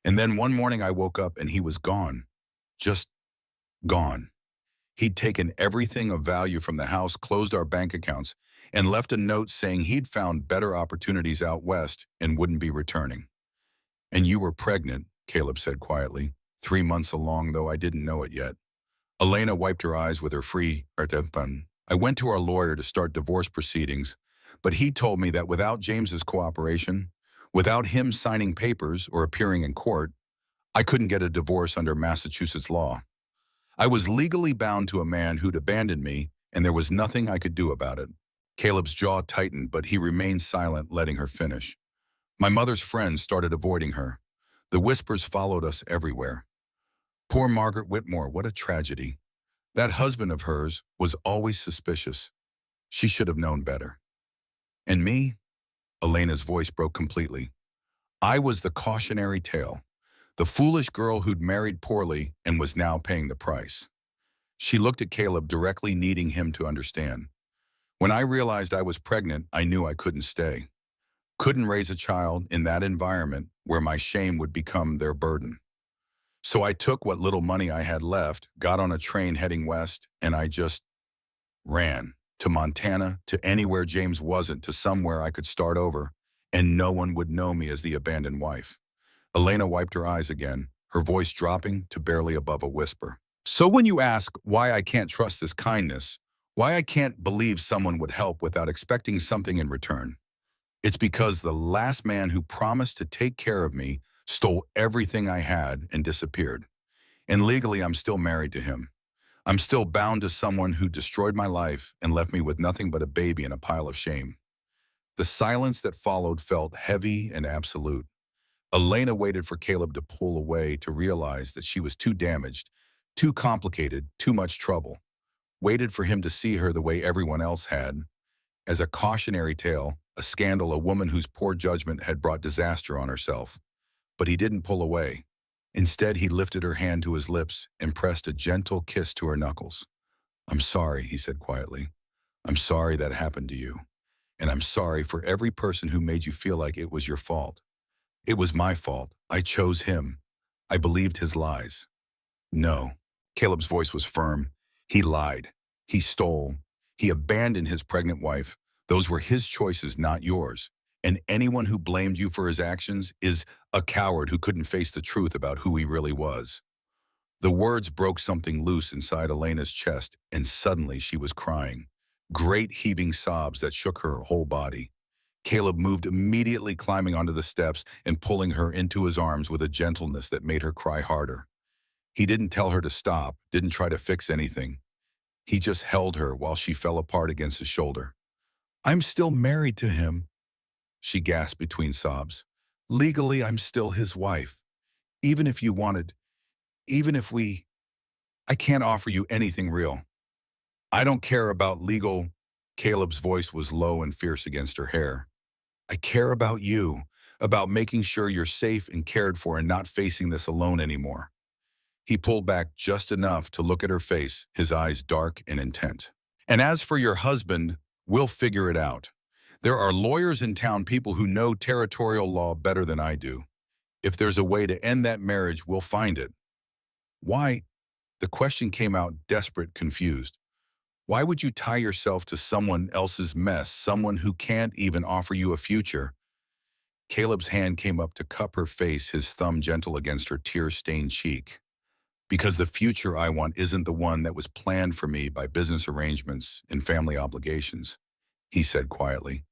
And then one morning I woke up and he was gone. Just gone. He'd taken everything of value from the house, closed our bank accounts, and left a note saying he'd found better opportunities out west and wouldn't be returning. And you were pregnant, Caleb said quietly, 3 months along, though I didn't know it yet. Elena wiped her eyes with her free fun. I went to our lawyer to start divorce proceedings, but he told me that without James's cooperation, without him signing papers or appearing in court, I couldn't get a divorce under Massachusetts law. I was legally bound to a man who'd abandoned me, and there was nothing I could do about it. Caleb's jaw tightened, but he remained silent, letting her finish. My mother's friends started avoiding her. The whispers followed us everywhere. Poor Margaret Whitmore, what a tragedy. That husband of hers was always suspicious. She should have known better. And me? Elena's voice broke completely. I was the cautionary tale, the foolish girl who'd married poorly and was now paying the price. She looked at Caleb directly, needing him to understand. When I realized I was pregnant, I knew I couldn't stay. Couldn't raise a child in that environment where my shame would become their burden. So I took what little money I had left, got on a train heading west, and I just ran. To Montana, to anywhere James wasn't, to somewhere I could start over, and no one would know me as the abandoned wife. Elena wiped her eyes again, her voice dropping to barely above a whisper. So when you ask why I can't trust this kindness, why I can't believe someone would help without expecting something in return, it's because the last man who promised to take care of me stole everything I had and disappeared. And legally, I'm still married to him. I'm still bound to someone who destroyed my life and left me with nothing but a baby and a pile of shame. The silence that followed felt heavy and absolute. Elena waited for Caleb to pull away, to realize that she was too damaged, too complicated, too much trouble. Waited for him to see her the way everyone else had, as a cautionary tale, a scandal, a woman whose poor judgment had brought disaster on herself. But he didn't pull away. Instead, he lifted her hand to his lips and pressed a gentle kiss to her knuckles. I'm sorry, he said quietly. I'm sorry that happened to you. And I'm sorry for every person who made you feel like it was your fault. It was my fault. I chose him. I believed his lies. No. Caleb's voice was firm. He lied. He stole. He abandoned his pregnant wife. Those were his choices, not yours. And anyone who blamed you for his actions is a coward who couldn't face the truth about who he really was. The words broke something loose inside Elena's chest, and suddenly she was crying. Great heaving sobs that shook her whole body. Caleb moved, immediately climbing onto the steps and pulling her into his arms with a gentleness that made her cry harder. He didn't tell her to stop, didn't try to fix anything. He just held her while she fell apart against his shoulder. I'm still married to him, she gasped between sobs. Legally, I'm still his wife. Even if you wanted, even if we, I can't offer you anything real. I don't care about legal. Caleb's voice was low and fierce against her hair. I care about you, about making sure you're safe and cared for and not facing this alone anymore. He pulled back just enough to look at her face, his eyes dark and intent. And as for your husband, we'll figure it out. There are lawyers in town, people who know territorial law better than I do. If there's a way to end that marriage, we'll find it. Why? The question came out desperate, confused. Why would you tie yourself to someone else's mess, someone who can't even offer you a future? Caleb's hand came up to cup her face, his thumb gentle against her tear-stained cheek. Because the future I want isn't the one that was planned for me by business arrangements and family obligations, he said quietly.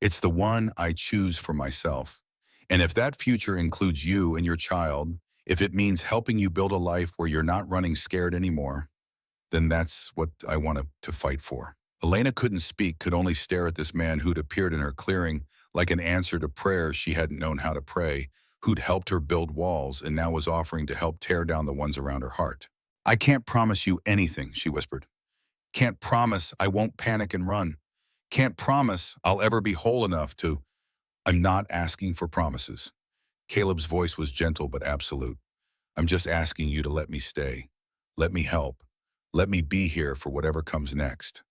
It's the one I choose for myself. And if that future includes you and your child, if it means helping you build a life where you're not running scared anymore, then that's what I want to fight for. Elena couldn't speak, could only stare at this man who'd appeared in her clearing like an answer to prayer she hadn't known how to pray, who'd helped her build walls and now was offering to help tear down the ones around her heart. I can't promise you anything, she whispered. Can't promise I won't panic and run. Can't promise I'll ever be whole enough to. I'm not asking for promises. Caleb's voice was gentle but absolute. I'm just asking you to let me stay. Let me help. Let me be here for whatever comes next.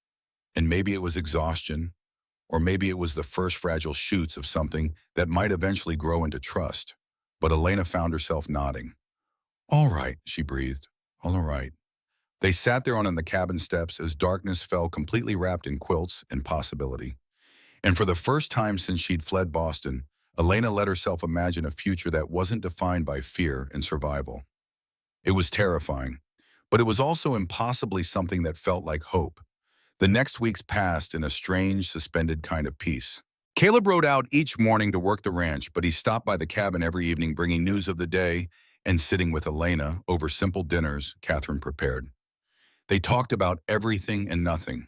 And maybe it was exhaustion, or maybe it was the first fragile shoots of something that might eventually grow into trust. But Elena found herself nodding. All right, she breathed. All right. They sat there on the cabin steps as darkness fell, completely wrapped in quilts and possibility. And for the first time since she'd fled Boston, Elena let herself imagine a future that wasn't defined by fear and survival. It was terrifying, but it was also impossibly something that felt like hope. The next weeks passed in a strange, suspended kind of peace. Caleb rode out each morning to work the ranch, but he stopped by the cabin every evening bringing news of the day and sitting with Elena over simple dinners Catherine prepared. They talked about everything and nothing.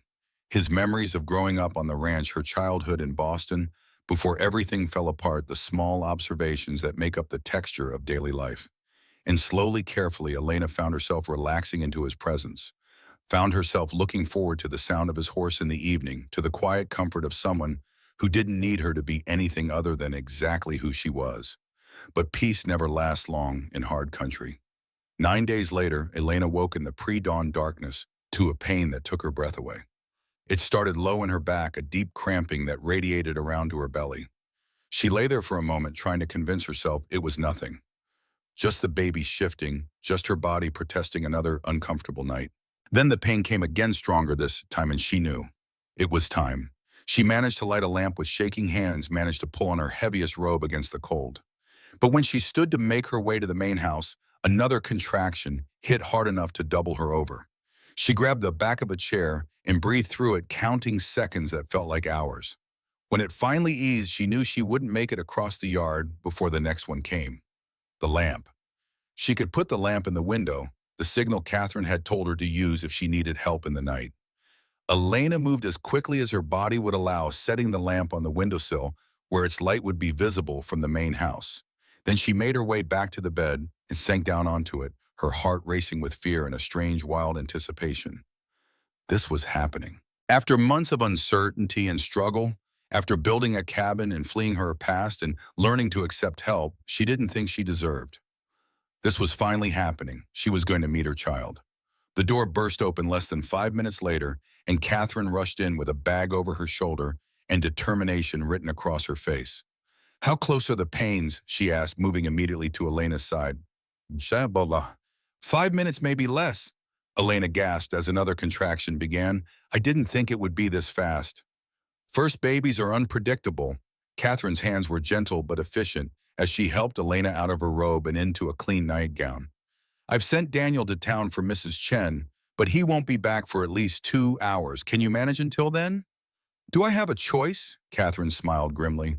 His memories of growing up on the ranch, her childhood in Boston, before everything fell apart, the small observations that make up the texture of daily life. And slowly, carefully, Elena found herself relaxing into his presence, found herself looking forward to the sound of his horse in the evening, to the quiet comfort of someone who didn't need her to be anything other than exactly who she was. But peace never lasts long in hard country. 9 days later, Elena woke in the pre-dawn darkness to a pain that took her breath away. It started low in her back, a deep cramping that radiated around to her belly. She lay there for a moment, trying to convince herself it was nothing. Just the baby shifting, just her body protesting another uncomfortable night. Then the pain came again, stronger this time, and she knew. It was time. She managed to light a lamp with shaking hands, managed to pull on her heaviest robe against the cold. But when she stood to make her way to the main house, another contraction hit hard enough to double her over. She grabbed the back of a chair and breathed through it, counting seconds that felt like hours. When it finally eased, she knew she wouldn't make it across the yard before the next one came. The lamp. She could put the lamp in the window, the signal Catherine had told her to use if she needed help in the night. Elena moved as quickly as her body would allow, setting the lamp on the windowsill where its light would be visible from the main house. Then she made her way back to the bed and sank down onto it, her heart racing with fear and a strange, wild anticipation. This was happening. After months of uncertainty and struggle, after building a cabin and fleeing her past and learning to accept help she didn't think she deserved. This was finally happening. She was going to meet her child. The door burst open less than 5 minutes later, and Catherine rushed in with a bag over her shoulder and determination written across her face. How close are the pains? She asked, moving immediately to Elena's side. Shaballah. 5 minutes, maybe less. Elena gasped as another contraction began. I didn't think it would be this fast. First babies are unpredictable. Catherine's hands were gentle but efficient as she helped Elena out of her robe and into a clean nightgown. I've sent Daniel to town for Mrs. Chen, but he won't be back for at least 2 hours. Can you manage until then? Do I have a choice? Catherine smiled grimly.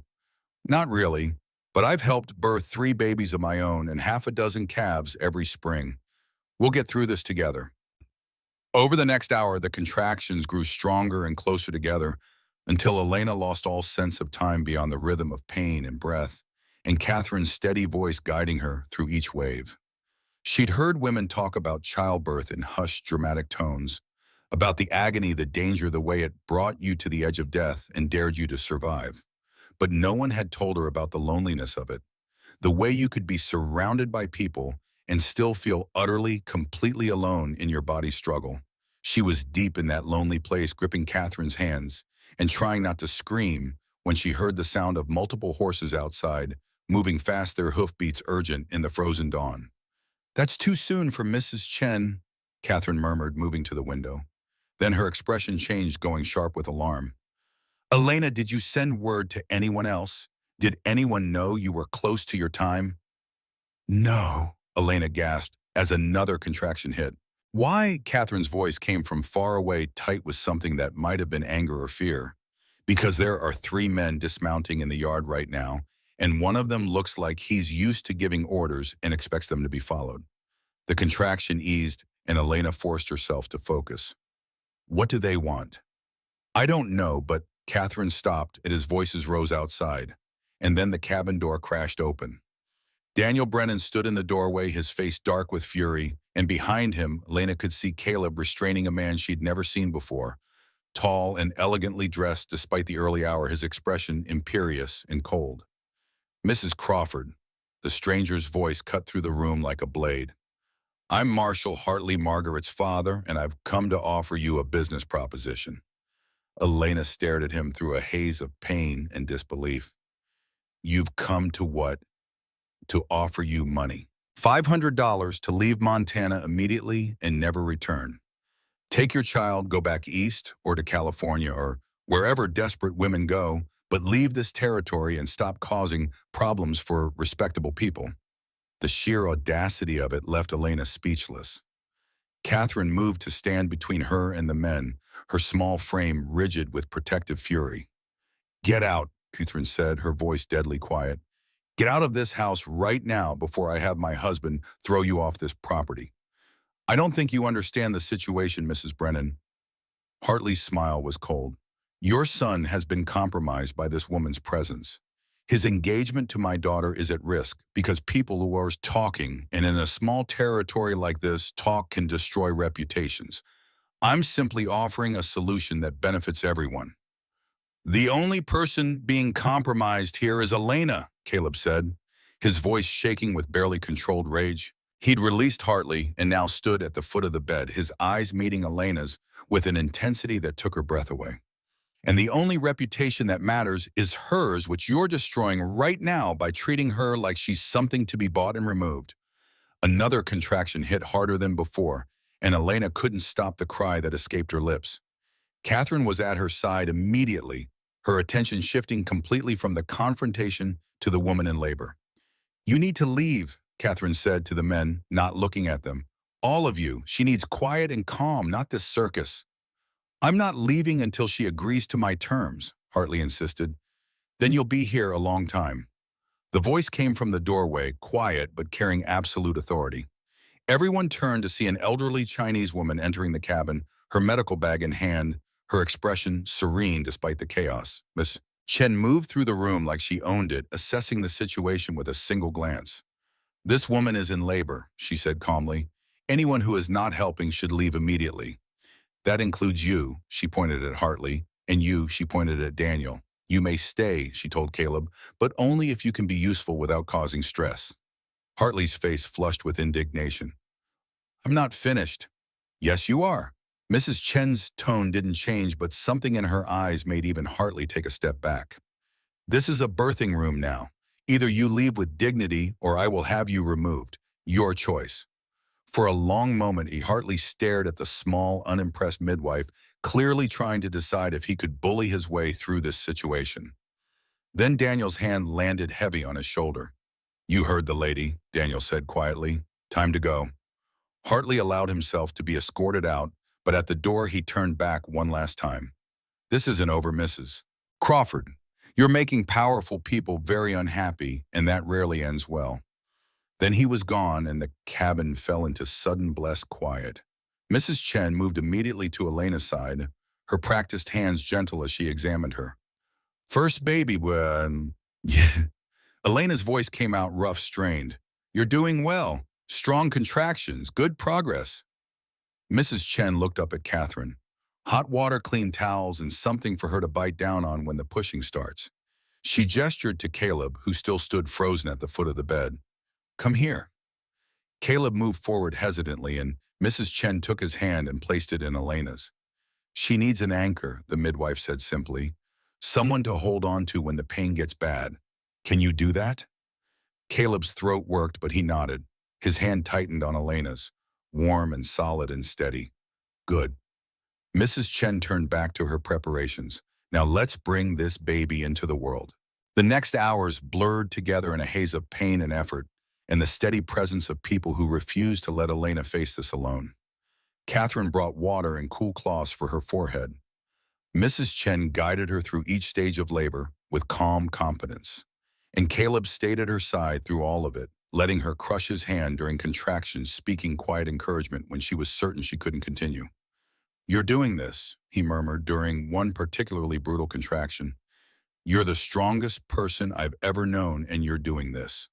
Not really, but I've helped birth 3 babies of my own and half a dozen calves every spring. We'll get through this together. Over the next hour, the contractions grew stronger and closer together until Elena lost all sense of time beyond the rhythm of pain and breath, and Catherine's steady voice guiding her through each wave. She'd heard women talk about childbirth in hushed, dramatic tones, about the agony, the danger, the way it brought you to the edge of death and dared you to survive. But no one had told her about the loneliness of it, the way you could be surrounded by people and still feel utterly, completely alone in your body's struggle. She was deep in that lonely place, gripping Catherine's hands and trying not to scream when she heard the sound of multiple horses outside, moving fast, their hoofbeats urgent in the frozen dawn. That's too soon for Mrs. Chen. Catherine murmured, moving to the window. Then her expression changed, going sharp with alarm. Elena, did you send word to anyone else? Did anyone know you were close to your time? No, Elena gasped as another contraction hit. Why? Catherine's voice came from far away, tight with something that might have been anger or fear. Because there are three men dismounting in the yard right now, and one of them looks like he's used to giving orders and expects them to be followed. The contraction eased, and Elena forced herself to focus. What do they want? I don't know, but Catherine stopped and his voices rose outside, and then the cabin door crashed open. Daniel Brennan stood in the doorway, his face dark with fury, and behind him, Elena could see Caleb restraining a man she'd never seen before. Tall and elegantly dressed despite the early hour, his expression imperious and cold. Mrs. Crawford, the stranger's voice cut through the room like a blade. I'm Marshall Hartley, Margaret's father, and I've come to offer you a business proposition. Elena stared at him through a haze of pain and disbelief. You've come to what? To offer you money. $500 to leave Montana immediately and never return. Take your child, go back east or to California or wherever desperate women go, but leave this territory and stop causing problems for respectable people. The sheer audacity of it left Elena speechless. Catherine moved to stand between her and the men, her small frame rigid with protective fury. Get out, Catherine said, her voice deadly quiet. Get out of this house right now before I have my husband throw you off this property. I don't think you understand the situation, Mrs. Brennan. Hartley's smile was cold. Your son has been compromised by this woman's presence. His engagement to my daughter is at risk because people who are talking, and in a small territory like this, talk can destroy reputations. I'm simply offering a solution that benefits everyone. The only person being compromised here is Elena, Caleb said, his voice shaking with barely controlled rage. He'd released Hartley and now stood at the foot of the bed, his eyes meeting Elena's with an intensity that took her breath away. And the only reputation that matters is hers, which you're destroying right now by treating her like she's something to be bought and removed. Another contraction hit harder than before, and Elena couldn't stop the cry that escaped her lips. Catherine was at her side immediately, her attention shifting completely from the confrontation to the woman in labor. You need to leave, Catherine said to the men, not looking at them. All of you. She needs quiet and calm, not this circus. I'm not leaving until she agrees to my terms, Hartley insisted. Then you'll be here a long time. The voice came from the doorway, quiet but carrying absolute authority. Everyone turned to see an elderly Chinese woman entering the cabin, her medical bag in hand, her expression serene despite the chaos. Miss Chen moved through the room like she owned it, assessing the situation with a single glance. This woman is in labor, she said calmly. Anyone who is not helping should leave immediately. That includes you, she pointed at Hartley, and you, she pointed at Daniel. You may stay, she told Caleb, but only if you can be useful without causing stress. Hartley's face flushed with indignation. I'm not finished. Yes, you are. Mrs. Chen's tone didn't change, but something in her eyes made even Hartley take a step back. This is a birthing room now. Either you leave with dignity or I will have you removed. Your choice. For a long moment, he Hartley stared at the small, unimpressed midwife, clearly trying to decide if he could bully his way through this situation. Then Daniel's hand landed heavy on his shoulder. You heard the lady, Daniel said quietly. Time to go. Hartley allowed himself to be escorted out, but at the door he turned back one last time. This isn't over, Mrs. Crawford. You're making powerful people very unhappy, and that rarely ends well. Then he was gone, and the cabin fell into sudden blessed quiet. Mrs. Chen moved immediately to Elena's side, her practiced hands gentle as she examined her. First baby, yeah. Elena's voice came out rough, strained. You're doing well. Strong contractions, good progress. Mrs. Chen looked up at Catherine. Hot water, clean towels, and something for her to bite down on when the pushing starts. She gestured to Caleb, who still stood frozen at the foot of the bed. Come here. Caleb moved forward hesitantly, and Mrs. Chen took his hand and placed it in Elena's. She needs an anchor, the midwife said simply. Someone to hold on to when the pain gets bad. Can you do that? Caleb's throat worked, but he nodded. His hand tightened on Elena's. warm and solid and steady. Good. Mrs. Chen turned back to her preparations. Now let's bring this baby into the world. The next hours blurred together in a haze of pain and effort, and the steady presence of people who refused to let Elena face this alone. Catherine brought water and cool cloths for her forehead. Mrs. Chen guided her through each stage of labor with calm competence. And Caleb stayed at her side through all of it, letting her crush his hand during contractions, speaking quiet encouragement when she was certain she couldn't continue. "You're doing this," he murmured during one particularly brutal contraction. "You're the strongest person I've ever known, and you're doing this."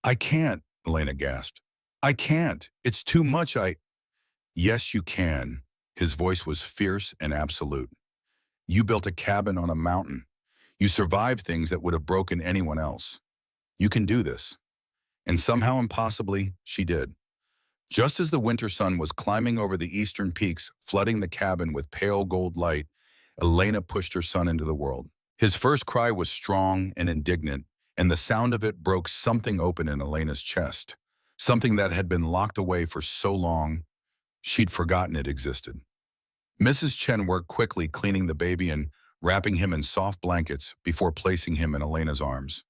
"I can't," Elena gasped. "I can't. It's too much. "Yes, you can." His voice was fierce and absolute. "You built a cabin on a mountain. You survived things that would have broken anyone else. You can do this." And somehow impossibly, she did. Just as the winter sun was climbing over the eastern peaks, flooding the cabin with pale gold light, Elena pushed her son into the world. His first cry was strong and indignant, and the sound of it broke something open in Elena's chest, something that had been locked away for so long, she'd forgotten it existed. Mrs. Chen worked quickly cleaning the baby and wrapping him in soft blankets before placing him in Elena's arms.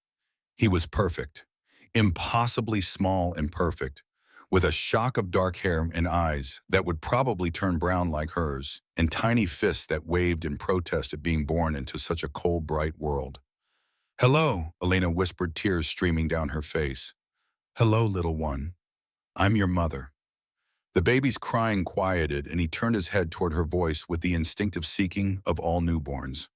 He was perfect, impossibly small and perfect, with a shock of dark hair and eyes that would probably turn brown like hers, and tiny fists that waved in protest at being born into such a cold, bright world. "Hello," Elena whispered, tears streaming down her face. "Hello, little one. I'm your mother." The baby's crying quieted, and he turned his head toward her voice with the instinctive seeking of all newborns.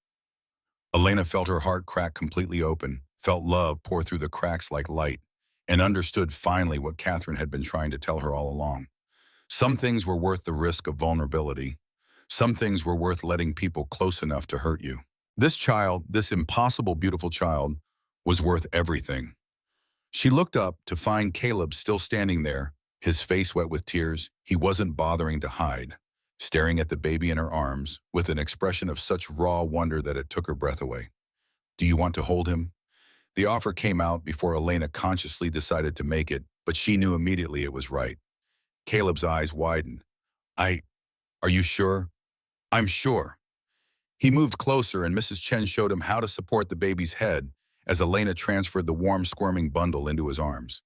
Elena felt her heart crack completely open, felt love pour through the cracks like light, and understood finally what Catherine had been trying to tell her all along. Some things were worth the risk of vulnerability. Some things were worth letting people close enough to hurt you. This child, this impossible beautiful child, was worth everything. She looked up to find Caleb still standing there, his face wet with tears. He wasn't bothering to hide, staring at the baby in her arms with an expression of such raw wonder that it took her breath away. "Do you want to hold him?" The offer came out before Elena consciously decided to make it, but she knew immediately it was right. Caleb's eyes widened. Are you sure?" "I'm sure." He moved closer, and Mrs. Chen showed him how to support the baby's head as Elena transferred the warm, squirming bundle into his arms.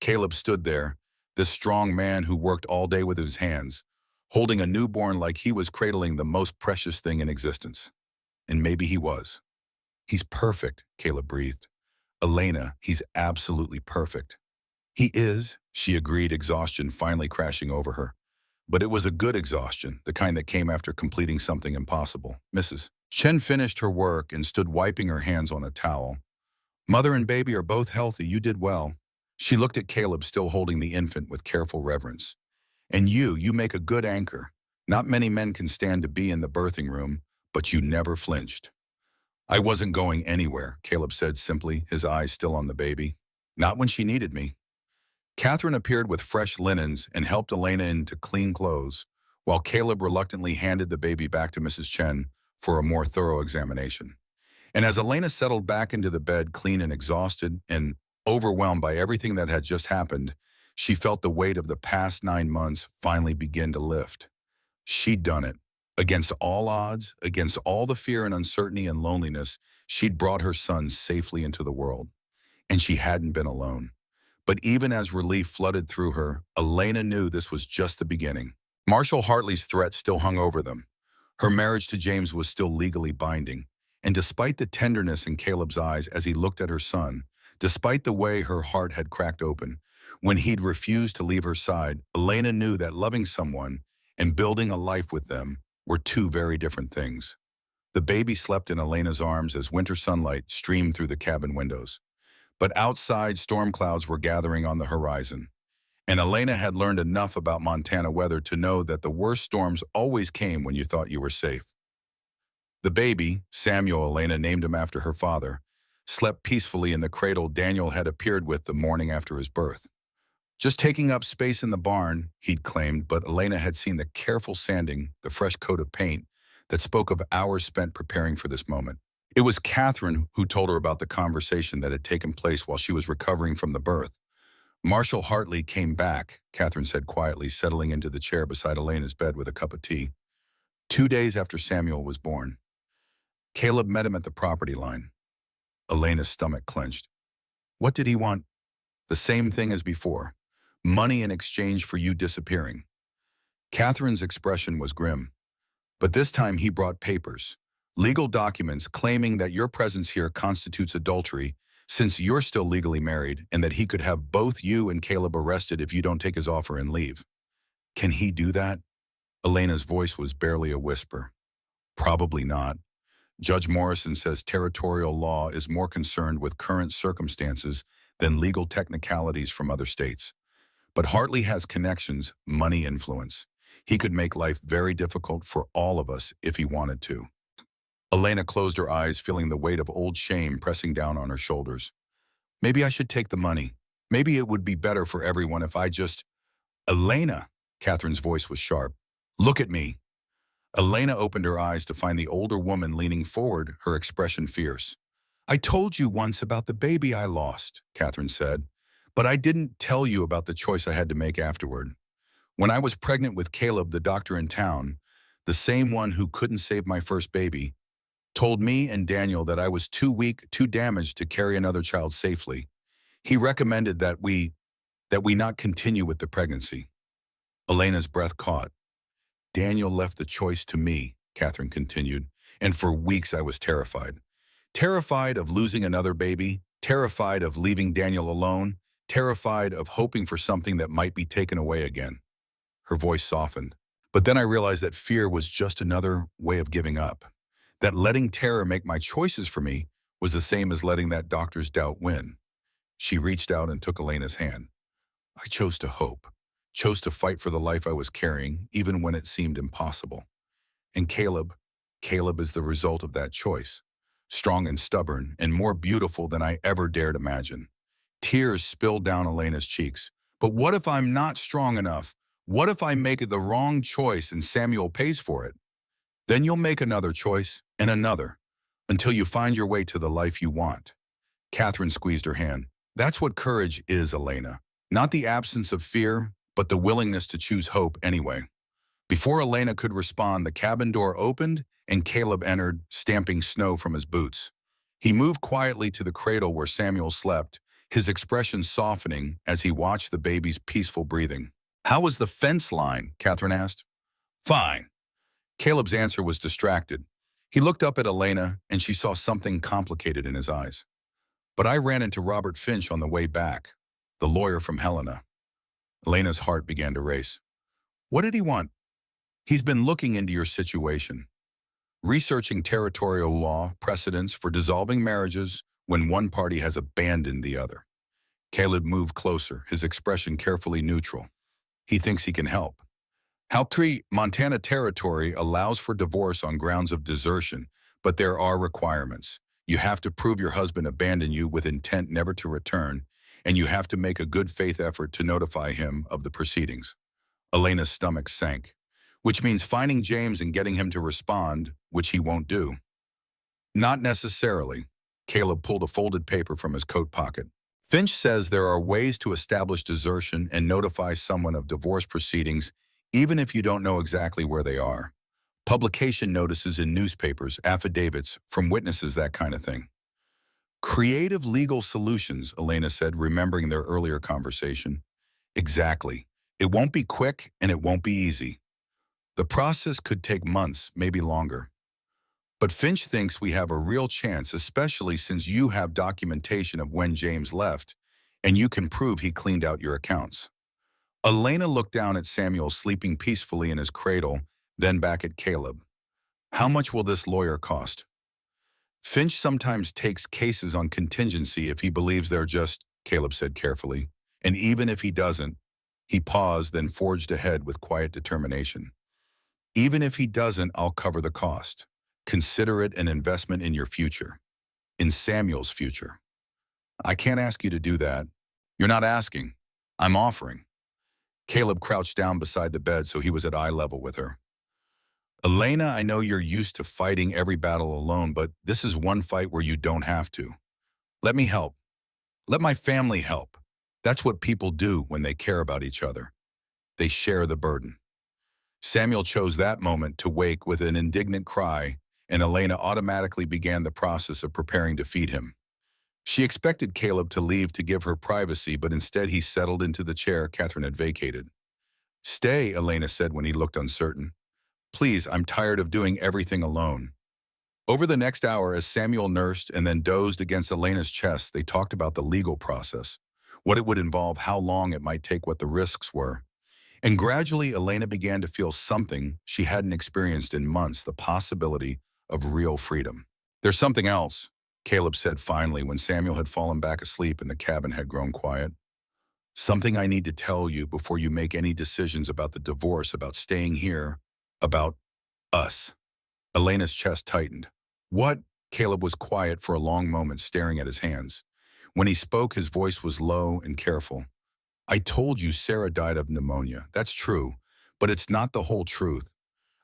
Caleb stood there, this strong man who worked all day with his hands, holding a newborn like he was cradling the most precious thing in existence. And maybe he was. "He's perfect," Caleb breathed. "Elena, he's absolutely perfect." "He is," she agreed, exhaustion finally crashing over her. But it was a good exhaustion, the kind that came after completing something impossible. Mrs. Chen finished her work and stood wiping her hands on a towel. "Mother and baby are both healthy. You did well." She looked at Caleb, still holding the infant, with careful reverence. "And you make a good anchor. Not many men can stand to be in the birthing room, but you never flinched." "I wasn't going anywhere," Caleb said simply, his eyes still on the baby. "Not when she needed me." Catherine appeared with fresh linens and helped Elena into clean clothes, while Caleb reluctantly handed the baby back to Mrs. Chen for a more thorough examination. And as Elena settled back into the bed, clean and exhausted and overwhelmed by everything that had just happened, she felt the weight of the past 9 months finally begin to lift. She'd done it. Against all odds, against all the fear and uncertainty and loneliness, she'd brought her son safely into the world. And she hadn't been alone. But even as relief flooded through her, Elena knew this was just the beginning. Marshall Hartley's threat still hung over them. Her marriage to James was still legally binding. And despite the tenderness in Caleb's eyes as he looked at her son, despite the way her heart had cracked open, when he'd refused to leave her side, Elena knew that loving someone and building a life with them were two very different things. The baby slept in Elena's arms as winter sunlight streamed through the cabin windows. But outside, storm clouds were gathering on the horizon. And Elena had learned enough about Montana weather to know that the worst storms always came when you thought you were safe. The baby, Samuel, Elena named him after her father, slept peacefully in the cradle Daniel had appeared with the morning after his birth. Just taking up space in the barn, he'd claimed, but Elena had seen the careful sanding, the fresh coat of paint, that spoke of hours spent preparing for this moment. It was Catherine who told her about the conversation that had taken place while she was recovering from the birth. Marshall Hartley came back, Catherine said quietly, settling into the chair beside Elena's bed with a cup of tea. 2 days after Samuel was born. Caleb met him at the property line. Elena's stomach clenched. What did he want? The same thing as before. Money in exchange for you disappearing. Catherine's expression was grim. But this time he brought papers. Legal documents claiming that your presence here constitutes adultery since you're still legally married and that he could have both you and Caleb arrested if you don't take his offer and leave. Can he do that? Elena's voice was barely a whisper. Probably not. Judge Morrison says territorial law is more concerned with current circumstances than legal technicalities from other states. But Hartley has connections, money influence. He could make life very difficult for all of us if he wanted to. Elena closed her eyes, feeling the weight of old shame pressing down on her shoulders. Maybe I should take the money. Maybe it would be better for everyone if I just... Elena! Catherine's voice was sharp. Look at me. Elena opened her eyes to find the older woman leaning forward, her expression fierce. I told you once about the baby I lost, Catherine said, but I didn't tell you about the choice I had to make afterward. When I was pregnant with Caleb, the doctor in town, the same one who couldn't save my first baby, told me and Daniel that I was too weak, too damaged to carry another child safely. He recommended that we not continue with the pregnancy. Elena's breath caught. Daniel left the choice to me, Catherine continued, and for weeks I was terrified. Terrified of losing another baby, terrified of leaving Daniel alone, terrified of hoping for something that might be taken away again. Her voice softened. But then I realized that fear was just another way of giving up. That letting terror make my choices for me was the same as letting that doctor's doubt win. She reached out and took Elena's hand. I chose to hope, chose to fight for the life I was carrying, even when it seemed impossible. And Caleb is the result of that choice. Strong and stubborn, and more beautiful than I ever dared imagine. Tears spilled down Elena's cheeks. But what if I'm not strong enough? What if I make the wrong choice and Samuel pays for it? Then you'll make another choice, and another, until you find your way to the life you want. Catherine squeezed her hand. That's what courage is, Elena. Not the absence of fear, but the willingness to choose hope anyway. Before Elena could respond, the cabin door opened and Caleb entered, stamping snow from his boots. He moved quietly to the cradle where Samuel slept, his expression softening as he watched the baby's peaceful breathing. How was the fence line? Catherine asked. Fine. Caleb's answer was distracted. He looked up at Elena and she saw something complicated in his eyes. But I ran into Robert Finch on the way back, the lawyer from Helena. Elena's heart began to race. What did he want? He's been looking into your situation, researching territorial law precedents for dissolving marriages when one party has abandoned the other. Caleb moved closer, his expression carefully neutral. He thinks he can help. Montana territory allows for divorce on grounds of desertion, but there are requirements. You have to prove your husband abandoned you with intent never to return, and you have to make a good faith effort to notify him of the proceedings. Elena's stomach sank, which means finding James and getting him to respond, which he won't do. Not necessarily. Caleb pulled a folded paper from his coat pocket. Finch says there are ways to establish desertion and notify someone of divorce proceedings even if you don't know exactly where they are. Publication notices in newspapers, affidavits from witnesses, that kind of thing. Creative legal solutions, Elena said, remembering their earlier conversation. Exactly. It won't be quick and it won't be easy. The process could take months, maybe longer. But Finch thinks we have a real chance, especially since you have documentation of when James left, and you can prove he cleaned out your accounts. Elena looked down at Samuel sleeping peacefully in his cradle, then back at Caleb. How much will this lawyer cost? Finch sometimes takes cases on contingency if he believes they're just, Caleb said carefully. And even if he doesn't, he paused, then forged ahead with quiet determination. Even if he doesn't, I'll cover the cost. Consider it an investment in your future. In Samuel's future. I can't ask you to do that. You're not asking. I'm offering. Caleb crouched down beside the bed so he was at eye level with her. Elena, I know you're used to fighting every battle alone, but this is one fight where you don't have to. Let me help. Let my family help. That's what people do when they care about each other. They share the burden. Samuel chose that moment to wake with an indignant cry, and Elena automatically began the process of preparing to feed him. She expected Caleb to leave to give her privacy, but instead he settled into the chair Catherine had vacated. "Stay," Elena said when he looked uncertain. "Please, I'm tired of doing everything alone." Over the next hour, as Samuel nursed and then dozed against Elena's chest, they talked about the legal process, what it would involve, how long it might take, what the risks were. And gradually, Elena began to feel something she hadn't experienced in months, the possibility of real freedom. "There's something else," Caleb said finally when Samuel had fallen back asleep and the cabin had grown quiet. "Something I need to tell you before you make any decisions about the divorce, about staying here, about us." Elena's chest tightened. "What?" Caleb was quiet for a long moment, staring at his hands. When he spoke, his voice was low and careful. "I told you Sarah died of pneumonia. That's true, but it's not the whole truth."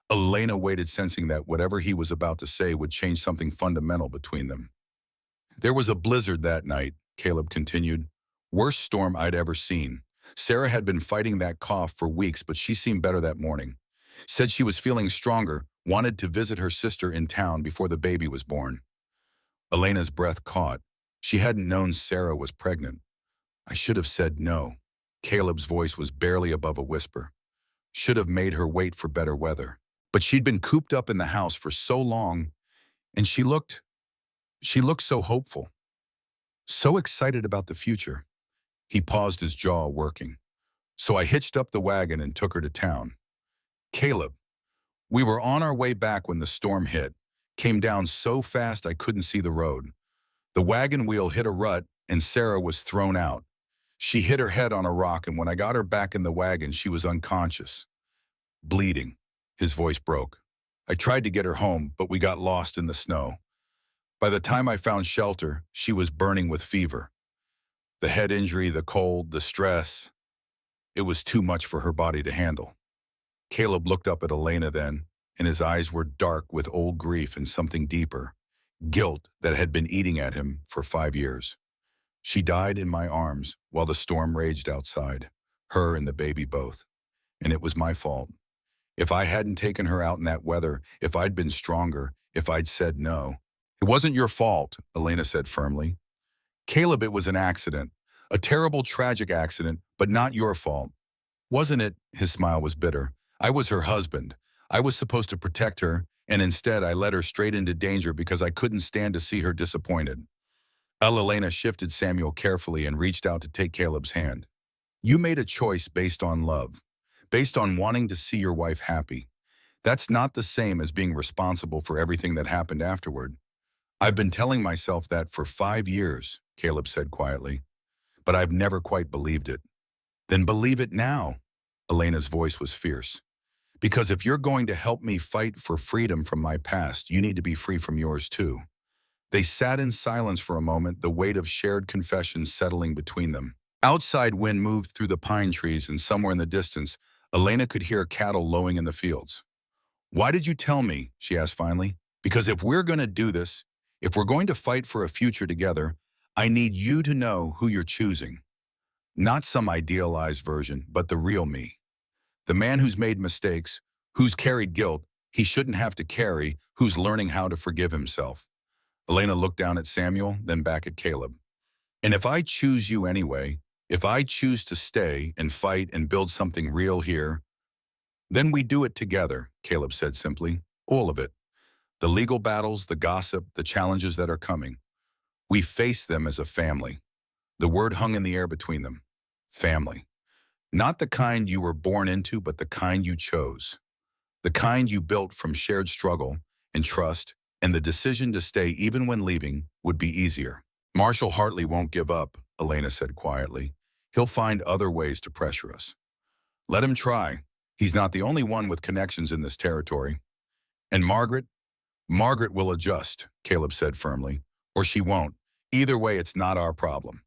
Elena waited, sensing that whatever he was about to say would change something fundamental between them. "There was a blizzard that night," Caleb continued. "Worst storm I'd ever seen. Sarah had been fighting that cough for weeks, but she seemed better that morning. Said she was feeling stronger, wanted to visit her sister in town before the baby was born." Elena's breath caught. She hadn't known Sarah was pregnant. "I should have said no." Caleb's voice was barely above a whisper. "Should have made her wait for better weather. But she'd been cooped up in the house for so long, and she looked so hopeful, so excited about the future." He paused, his jaw working. "So I hitched up the wagon and took her to town." "Caleb, we were on our way back when the storm hit. Came down so fast I couldn't see the road. The wagon wheel hit a rut and Sarah was thrown out. She hit her head on a rock, and when I got her back in the wagon, she was unconscious, bleeding." His voice broke. "I tried to get her home, but we got lost in the snow. By the time I found shelter, she was burning with fever. The head injury, the cold, the stress, it was too much for her body to handle." Caleb looked up at Elena then, and his eyes were dark with old grief and something deeper, guilt that had been eating at him for 5 years. "She died in my arms while the storm raged outside, her and the baby both. And it was my fault. If I hadn't taken her out in that weather, if I'd been stronger, if I'd said no." "It wasn't your fault," Elena said firmly. "Caleb, it was an accident. A terrible, tragic accident, but not your fault." "Wasn't it?" His smile was bitter. "I was her husband. I was supposed to protect her, and instead I led her straight into danger because I couldn't stand to see her disappointed." Elena shifted Samuel carefully and reached out to take Caleb's hand. "You made a choice based on love, based on wanting to see your wife happy. That's not the same as being responsible for everything that happened afterward." "I've been telling myself that for 5 years," Caleb said quietly, "but I've never quite believed it." "Then believe it now." Elena's voice was fierce. "Because if you're going to help me fight for freedom from my past, you need to be free from yours too." They sat in silence for a moment, the weight of shared confessions settling between them. Outside, wind moved through the pine trees, and somewhere in the distance, Elena could hear cattle lowing in the fields. "Why did you tell me?" she asked finally. "Because if we're going to do this, if we're going to fight for a future together, I need you to know who you're choosing. Not some idealized version, but the real me. The man who's made mistakes, who's carried guilt he shouldn't have to carry, who's learning how to forgive himself." Elena looked down at Samuel, then back at Caleb. "And if I choose you anyway, if I choose to stay and fight and build something real here, then we do it together," Caleb said simply. "All of it. The legal battles, the gossip, the challenges that are coming. We face them as a family." The word hung in the air between them. Family. Not the kind you were born into, but the kind you chose. The kind you built from shared struggle and trust, and the decision to stay even when leaving would be easier. "Marshall Hartley won't give up," Elena said quietly. "He'll find other ways to pressure us. Let him try. He's not the only one with connections in this territory. And Margaret will adjust," Caleb said firmly. "Or she won't. Either way, it's not our problem."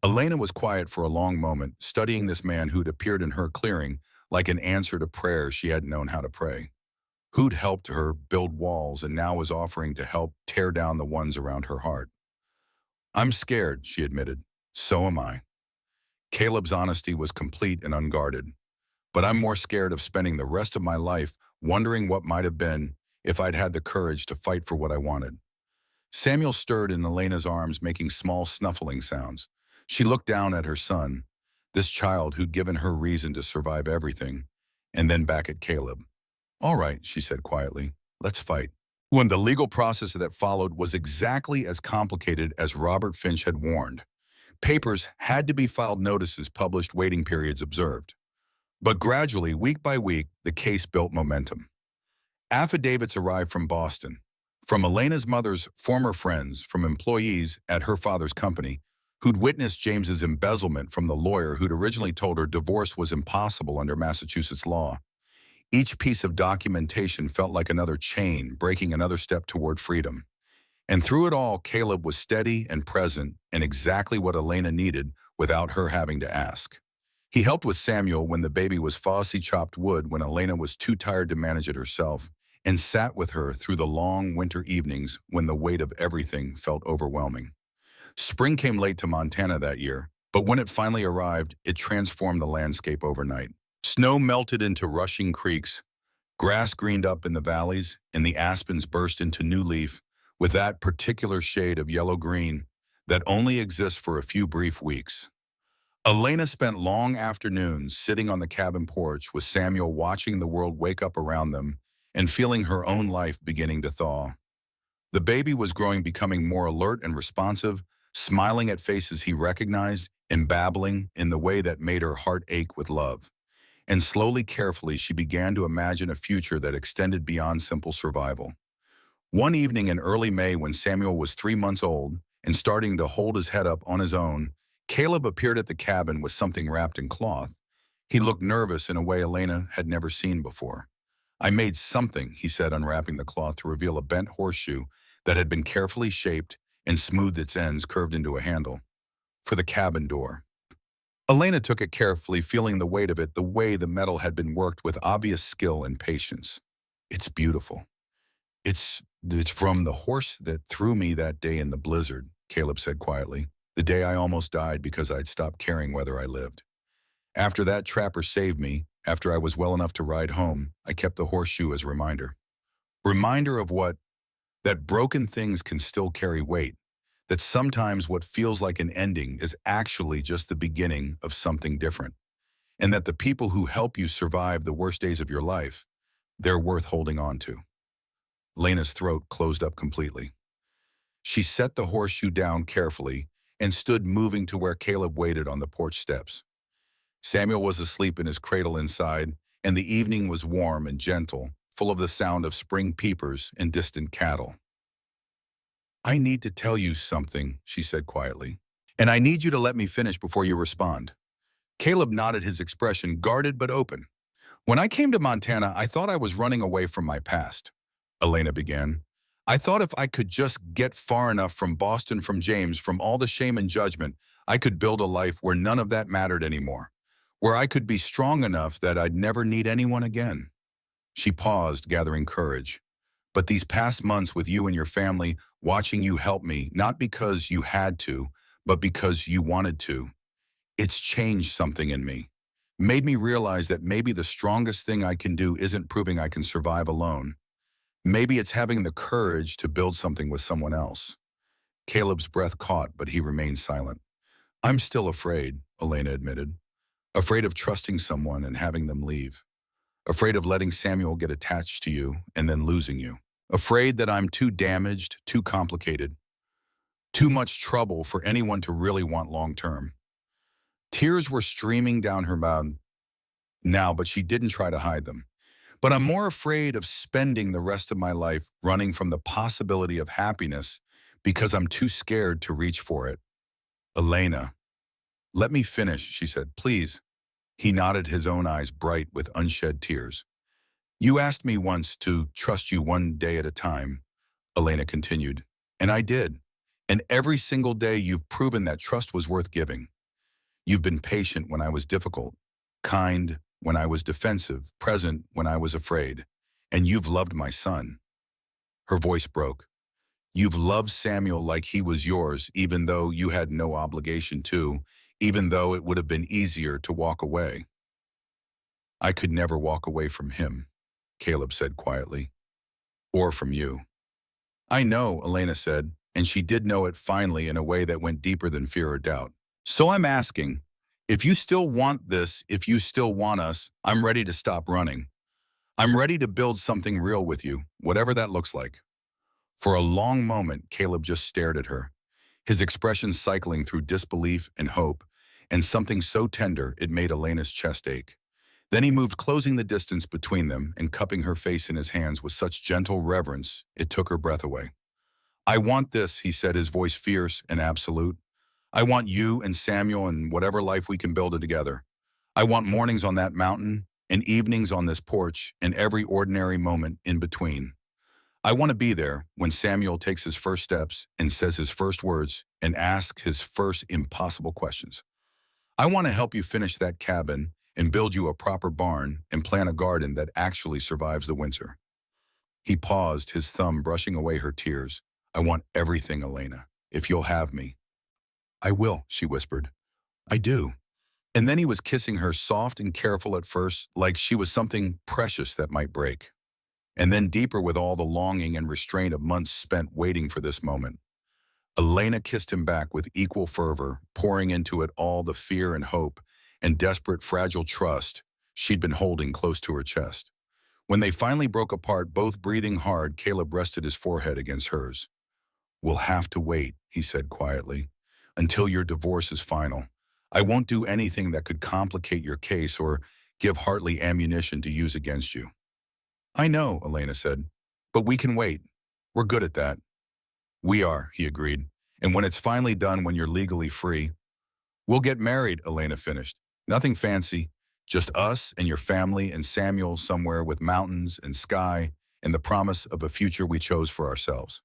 Elena was quiet for a long moment, studying this man who'd appeared in her clearing like an answer to prayers she hadn't known how to pray. Who'd helped her build walls and now was offering to help tear down the ones around her heart. "I'm scared," she admitted. "So am I." Caleb's honesty was complete and unguarded. But I'm more scared of spending the rest of my life wondering what might have been if I'd had the courage to fight for what I wanted. Samuel stirred in Elena's arms, making small snuffling sounds. She looked down at her son, this child who'd given her reason to survive everything, and then back at Caleb. "All right," she said quietly, "let's fight." When the legal process that followed was exactly as complicated as Robert Finch had warned. Papers had to be filed, notices published, waiting periods observed. But gradually, week by week, the case built momentum. Affidavits arrived from Boston, from Elena's mother's former friends, from employees at her father's company, who'd witnessed James's embezzlement from the lawyer who'd originally told her divorce was impossible under Massachusetts law. Each piece of documentation felt like another chain, breaking another step toward freedom. And through it all, Caleb was steady and present, and exactly what Elena needed without her having to ask. He helped with Samuel when the baby was fussy, chopped wood when Elena was too tired to manage it herself, and sat with her through the long winter evenings when the weight of everything felt overwhelming. Spring came late to Montana that year, but when it finally arrived, it transformed the landscape overnight. Snow melted into rushing creeks, grass greened up in the valleys, and the aspens burst into new leaf with that particular shade of yellow-green that only exists for a few brief weeks. Elena spent long afternoons sitting on the cabin porch with Samuel, watching the world wake up around them and feeling her own life beginning to thaw. The baby was growing, becoming more alert and responsive, smiling at faces he recognized and babbling in the way that made her heart ache with love. And slowly, carefully, she began to imagine a future that extended beyond simple survival. One evening in early May, when Samuel was 3 months old and starting to hold his head up on his own, Caleb appeared at the cabin with something wrapped in cloth. He looked nervous in a way Elena had never seen before. "I made something," he said, unwrapping the cloth to reveal a bent horseshoe that had been carefully shaped and smoothed, its ends curved into a handle. "For the cabin door." Elena took it carefully, feeling the weight of it, the way the metal had been worked with obvious skill and patience. "It's beautiful. It's from the horse that threw me that day in the blizzard," Caleb said quietly. "The day I almost died because I'd stopped caring whether I lived. After that trapper saved me, after I was well enough to ride home, I kept the horseshoe as a reminder. Reminder of what? That broken things can still carry weight. That sometimes what feels like an ending is actually just the beginning of something different. And that the people who help you survive the worst days of your life, they're worth holding on to." Lena's throat closed up completely. She set the horseshoe down carefully and stood, moving to where Caleb waited on the porch steps. Samuel was asleep in his cradle inside, and the evening was warm and gentle, full of the sound of spring peepers and distant cattle. "I need to tell you something," she said quietly. "And I need you to let me finish before you respond." Caleb nodded, his expression guarded but open. "When I came to Montana, I thought I was running away from my past," Elena began. "I thought if I could just get far enough from Boston, from James, from all the shame and judgment, I could build a life where none of that mattered anymore, where I could be strong enough that I'd never need anyone again." She paused, gathering courage. "But these past months with you and your family, watching you help me, not because you had to, but because you wanted to, it's changed something in me. Made me realize that maybe the strongest thing I can do isn't proving I can survive alone. Maybe it's having the courage to build something with someone else." Caleb's breath caught, but he remained silent. "I'm still afraid," Elena admitted. "Afraid of trusting someone and having them leave. Afraid of letting Samuel get attached to you and then losing you. Afraid that I'm too damaged, too complicated, too much trouble for anyone to really want long-term." Tears were streaming down her mouth now, but she didn't try to hide them. "But I'm more afraid of spending the rest of my life running from the possibility of happiness because I'm too scared to reach for it." "Elena, let me finish," she said. "Please." He nodded, his own eyes bright with unshed tears. "You asked me once to trust you one day at a time," Elena continued, "and I did. And every single day you've proven that trust was worth giving. You've been patient when I was difficult, kind when I was defensive, present when I was afraid. And you've loved my son." Her voice broke. "You've loved Samuel like he was yours, even though you had no obligation to, even though it would have been easier to walk away. I could never walk away from him, Caleb said quietly. Or from you. I know, Elena said, and she did know it finally in a way that went deeper than fear or doubt. So I'm asking, if you still want this, if you still want us, I'm ready to stop running. I'm ready to build something real with you, whatever that looks like. For a long moment, Caleb just stared at her, his expression cycling through disbelief and hope, and something so tender it made Elena's chest ache. Then he moved, closing the distance between them and cupping her face in his hands with such gentle reverence it took her breath away. I want this, he said, his voice fierce and absolute. I want you and Samuel and whatever life we can build it together. I want mornings on that mountain and evenings on this porch and every ordinary moment in between. I want to be there when Samuel takes his first steps and says his first words and asks his first impossible questions. I want to help you finish that cabin and build you a proper barn and plant a garden that actually survives the winter. He paused, his thumb brushing away her tears. I want everything, Elena, if you'll have me. I will, she whispered. I do. And then he was kissing her, soft and careful at first, like she was something precious that might break. And then deeper with all the longing and restraint of months spent waiting for this moment. Elena kissed him back with equal fervor, pouring into it all the fear and hope and desperate, fragile trust she'd been holding close to her chest. When they finally broke apart, both breathing hard, Caleb rested his forehead against hers. We'll have to wait, he said quietly, until your divorce is final. I won't do anything that could complicate your case or give Hartley ammunition to use against you. I know, Elena said, but we can wait. We're good at that. We are, he agreed. And when it's finally done, when you're legally free, we'll get married, Elena finished. Nothing fancy, just us and your family and Samuel somewhere with mountains and sky and the promise of a future we chose for ourselves.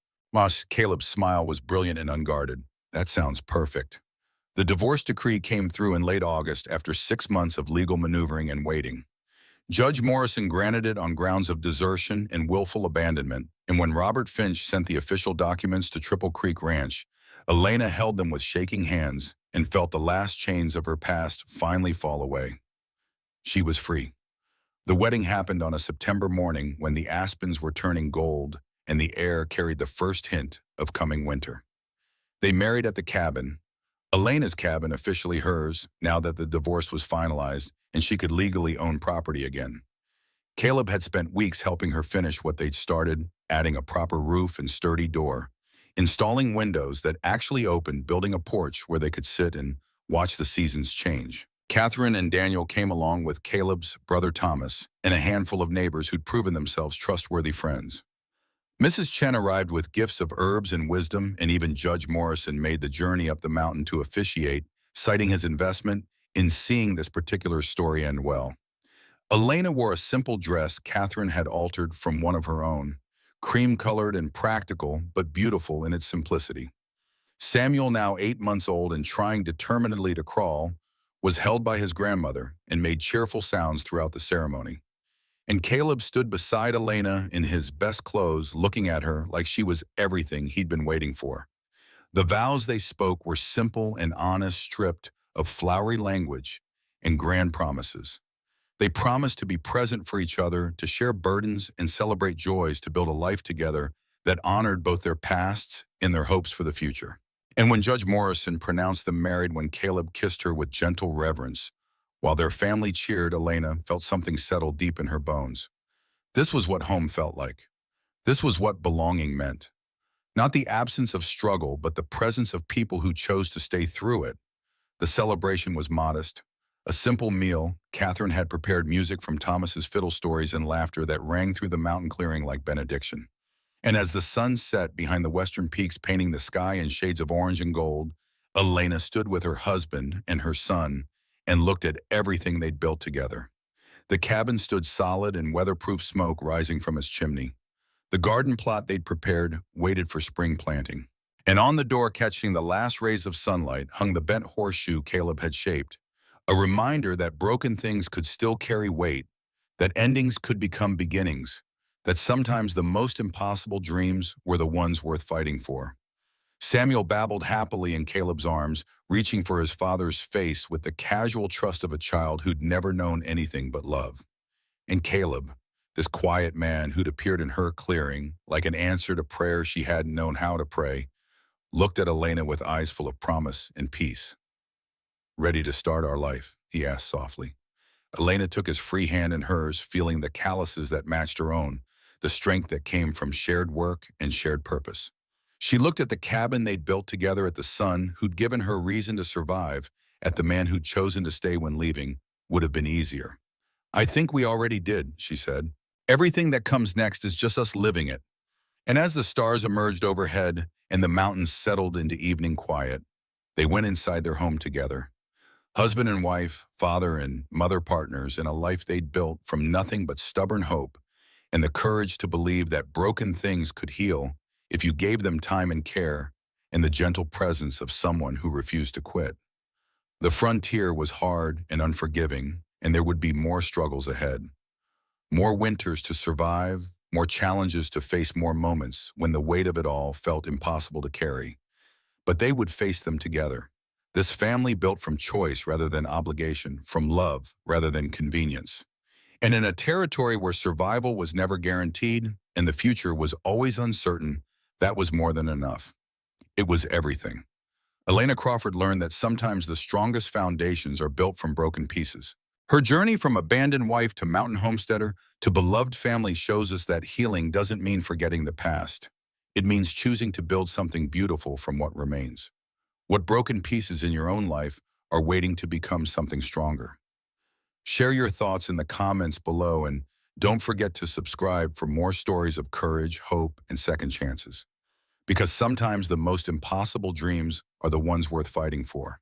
Caleb's smile was brilliant and unguarded. That sounds perfect. The divorce decree came through in late August after 6 months of legal maneuvering and waiting. Judge Morrison granted it on grounds of desertion and willful abandonment, and when Robert Finch sent the official documents to Triple Creek Ranch, Elena held them with shaking hands and felt the last chains of her past finally fall away. She was free. The wedding happened on a September morning when the aspens were turning gold and the air carried the first hint of coming winter. They married at the cabin, Elena's cabin officially hers now that the divorce was finalized and she could legally own property again. Caleb had spent weeks helping her finish what they'd started, adding a proper roof and sturdy door, installing windows that actually opened, building a porch where they could sit and watch the seasons change. Catherine and Daniel came along with Caleb's brother Thomas and a handful of neighbors who'd proven themselves trustworthy friends. Mrs. Chen arrived with gifts of herbs and wisdom, and even Judge Morrison made the journey up the mountain to officiate, citing his investment in seeing this particular story end well. Elena wore a simple dress Catherine had altered from one of her own, cream-colored and practical, but beautiful in its simplicity. Samuel, now 8 months old and trying determinedly to crawl, was held by his grandmother and made cheerful sounds throughout the ceremony. And Caleb stood beside Elena in his best clothes, looking at her like she was everything he'd been waiting for. The vows they spoke were simple and honest, stripped of flowery language and grand promises. They promised to be present for each other, to share burdens and celebrate joys, to build a life together that honored both their pasts and their hopes for the future. And when Judge Morrison pronounced them married, when Caleb kissed her with gentle reverence, while their family cheered, Elena felt something settle deep in her bones. This was what home felt like. This was what belonging meant. Not the absence of struggle, but the presence of people who chose to stay through it. The celebration was modest. A simple meal. Catherine had prepared music from Thomas's fiddle stories and laughter that rang through the mountain clearing like benediction. And as the sun set behind the western peaks, painting the sky in shades of orange and gold, Elena stood with her husband and her son and looked at everything they'd built together. The cabin stood solid in weatherproof smoke rising from its chimney. The garden plot they'd prepared waited for spring planting. And on the door, catching the last rays of sunlight, hung the bent horseshoe Caleb had shaped, a reminder that broken things could still carry weight, that endings could become beginnings, that sometimes the most impossible dreams were the ones worth fighting for. Samuel babbled happily in Caleb's arms, reaching for his father's face with the casual trust of a child who'd never known anything but love. And Caleb, this quiet man who'd appeared in her clearing, like an answer to prayer she hadn't known how to pray, looked at Elena with eyes full of promise and peace. "Ready to start our life?" he asked softly. Elena took his free hand in hers, feeling the calluses that matched her own, the strength that came from shared work and shared purpose. She looked at the cabin they'd built together, at the son who'd given her reason to survive, at the man who'd chosen to stay when leaving would have been easier. "I think we already did," she said. "Everything that comes next is just us living it." And as the stars emerged overhead and the mountains settled into evening quiet, they went inside their home together. Husband and wife, father and mother partners in a life they'd built from nothing but stubborn hope and the courage to believe that broken things could heal if you gave them time and care and the gentle presence of someone who refused to quit. The frontier was hard and unforgiving, and there would be more struggles ahead. More winters to survive, more challenges to face, more moments when the weight of it all felt impossible to carry. But they would face them together. This family built from choice rather than obligation, from love rather than convenience. And in a territory where survival was never guaranteed and the future was always uncertain, that was more than enough. It was everything. Elena Crawford learned that sometimes the strongest foundations are built from broken pieces. Her journey from abandoned wife to mountain homesteader to beloved family shows us that healing doesn't mean forgetting the past. It means choosing to build something beautiful from what remains. What broken pieces in your own life are waiting to become something stronger? Share your thoughts in the comments below, and don't forget to subscribe for more stories of courage, hope, and second chances. Because sometimes the most impossible dreams are the ones worth fighting for.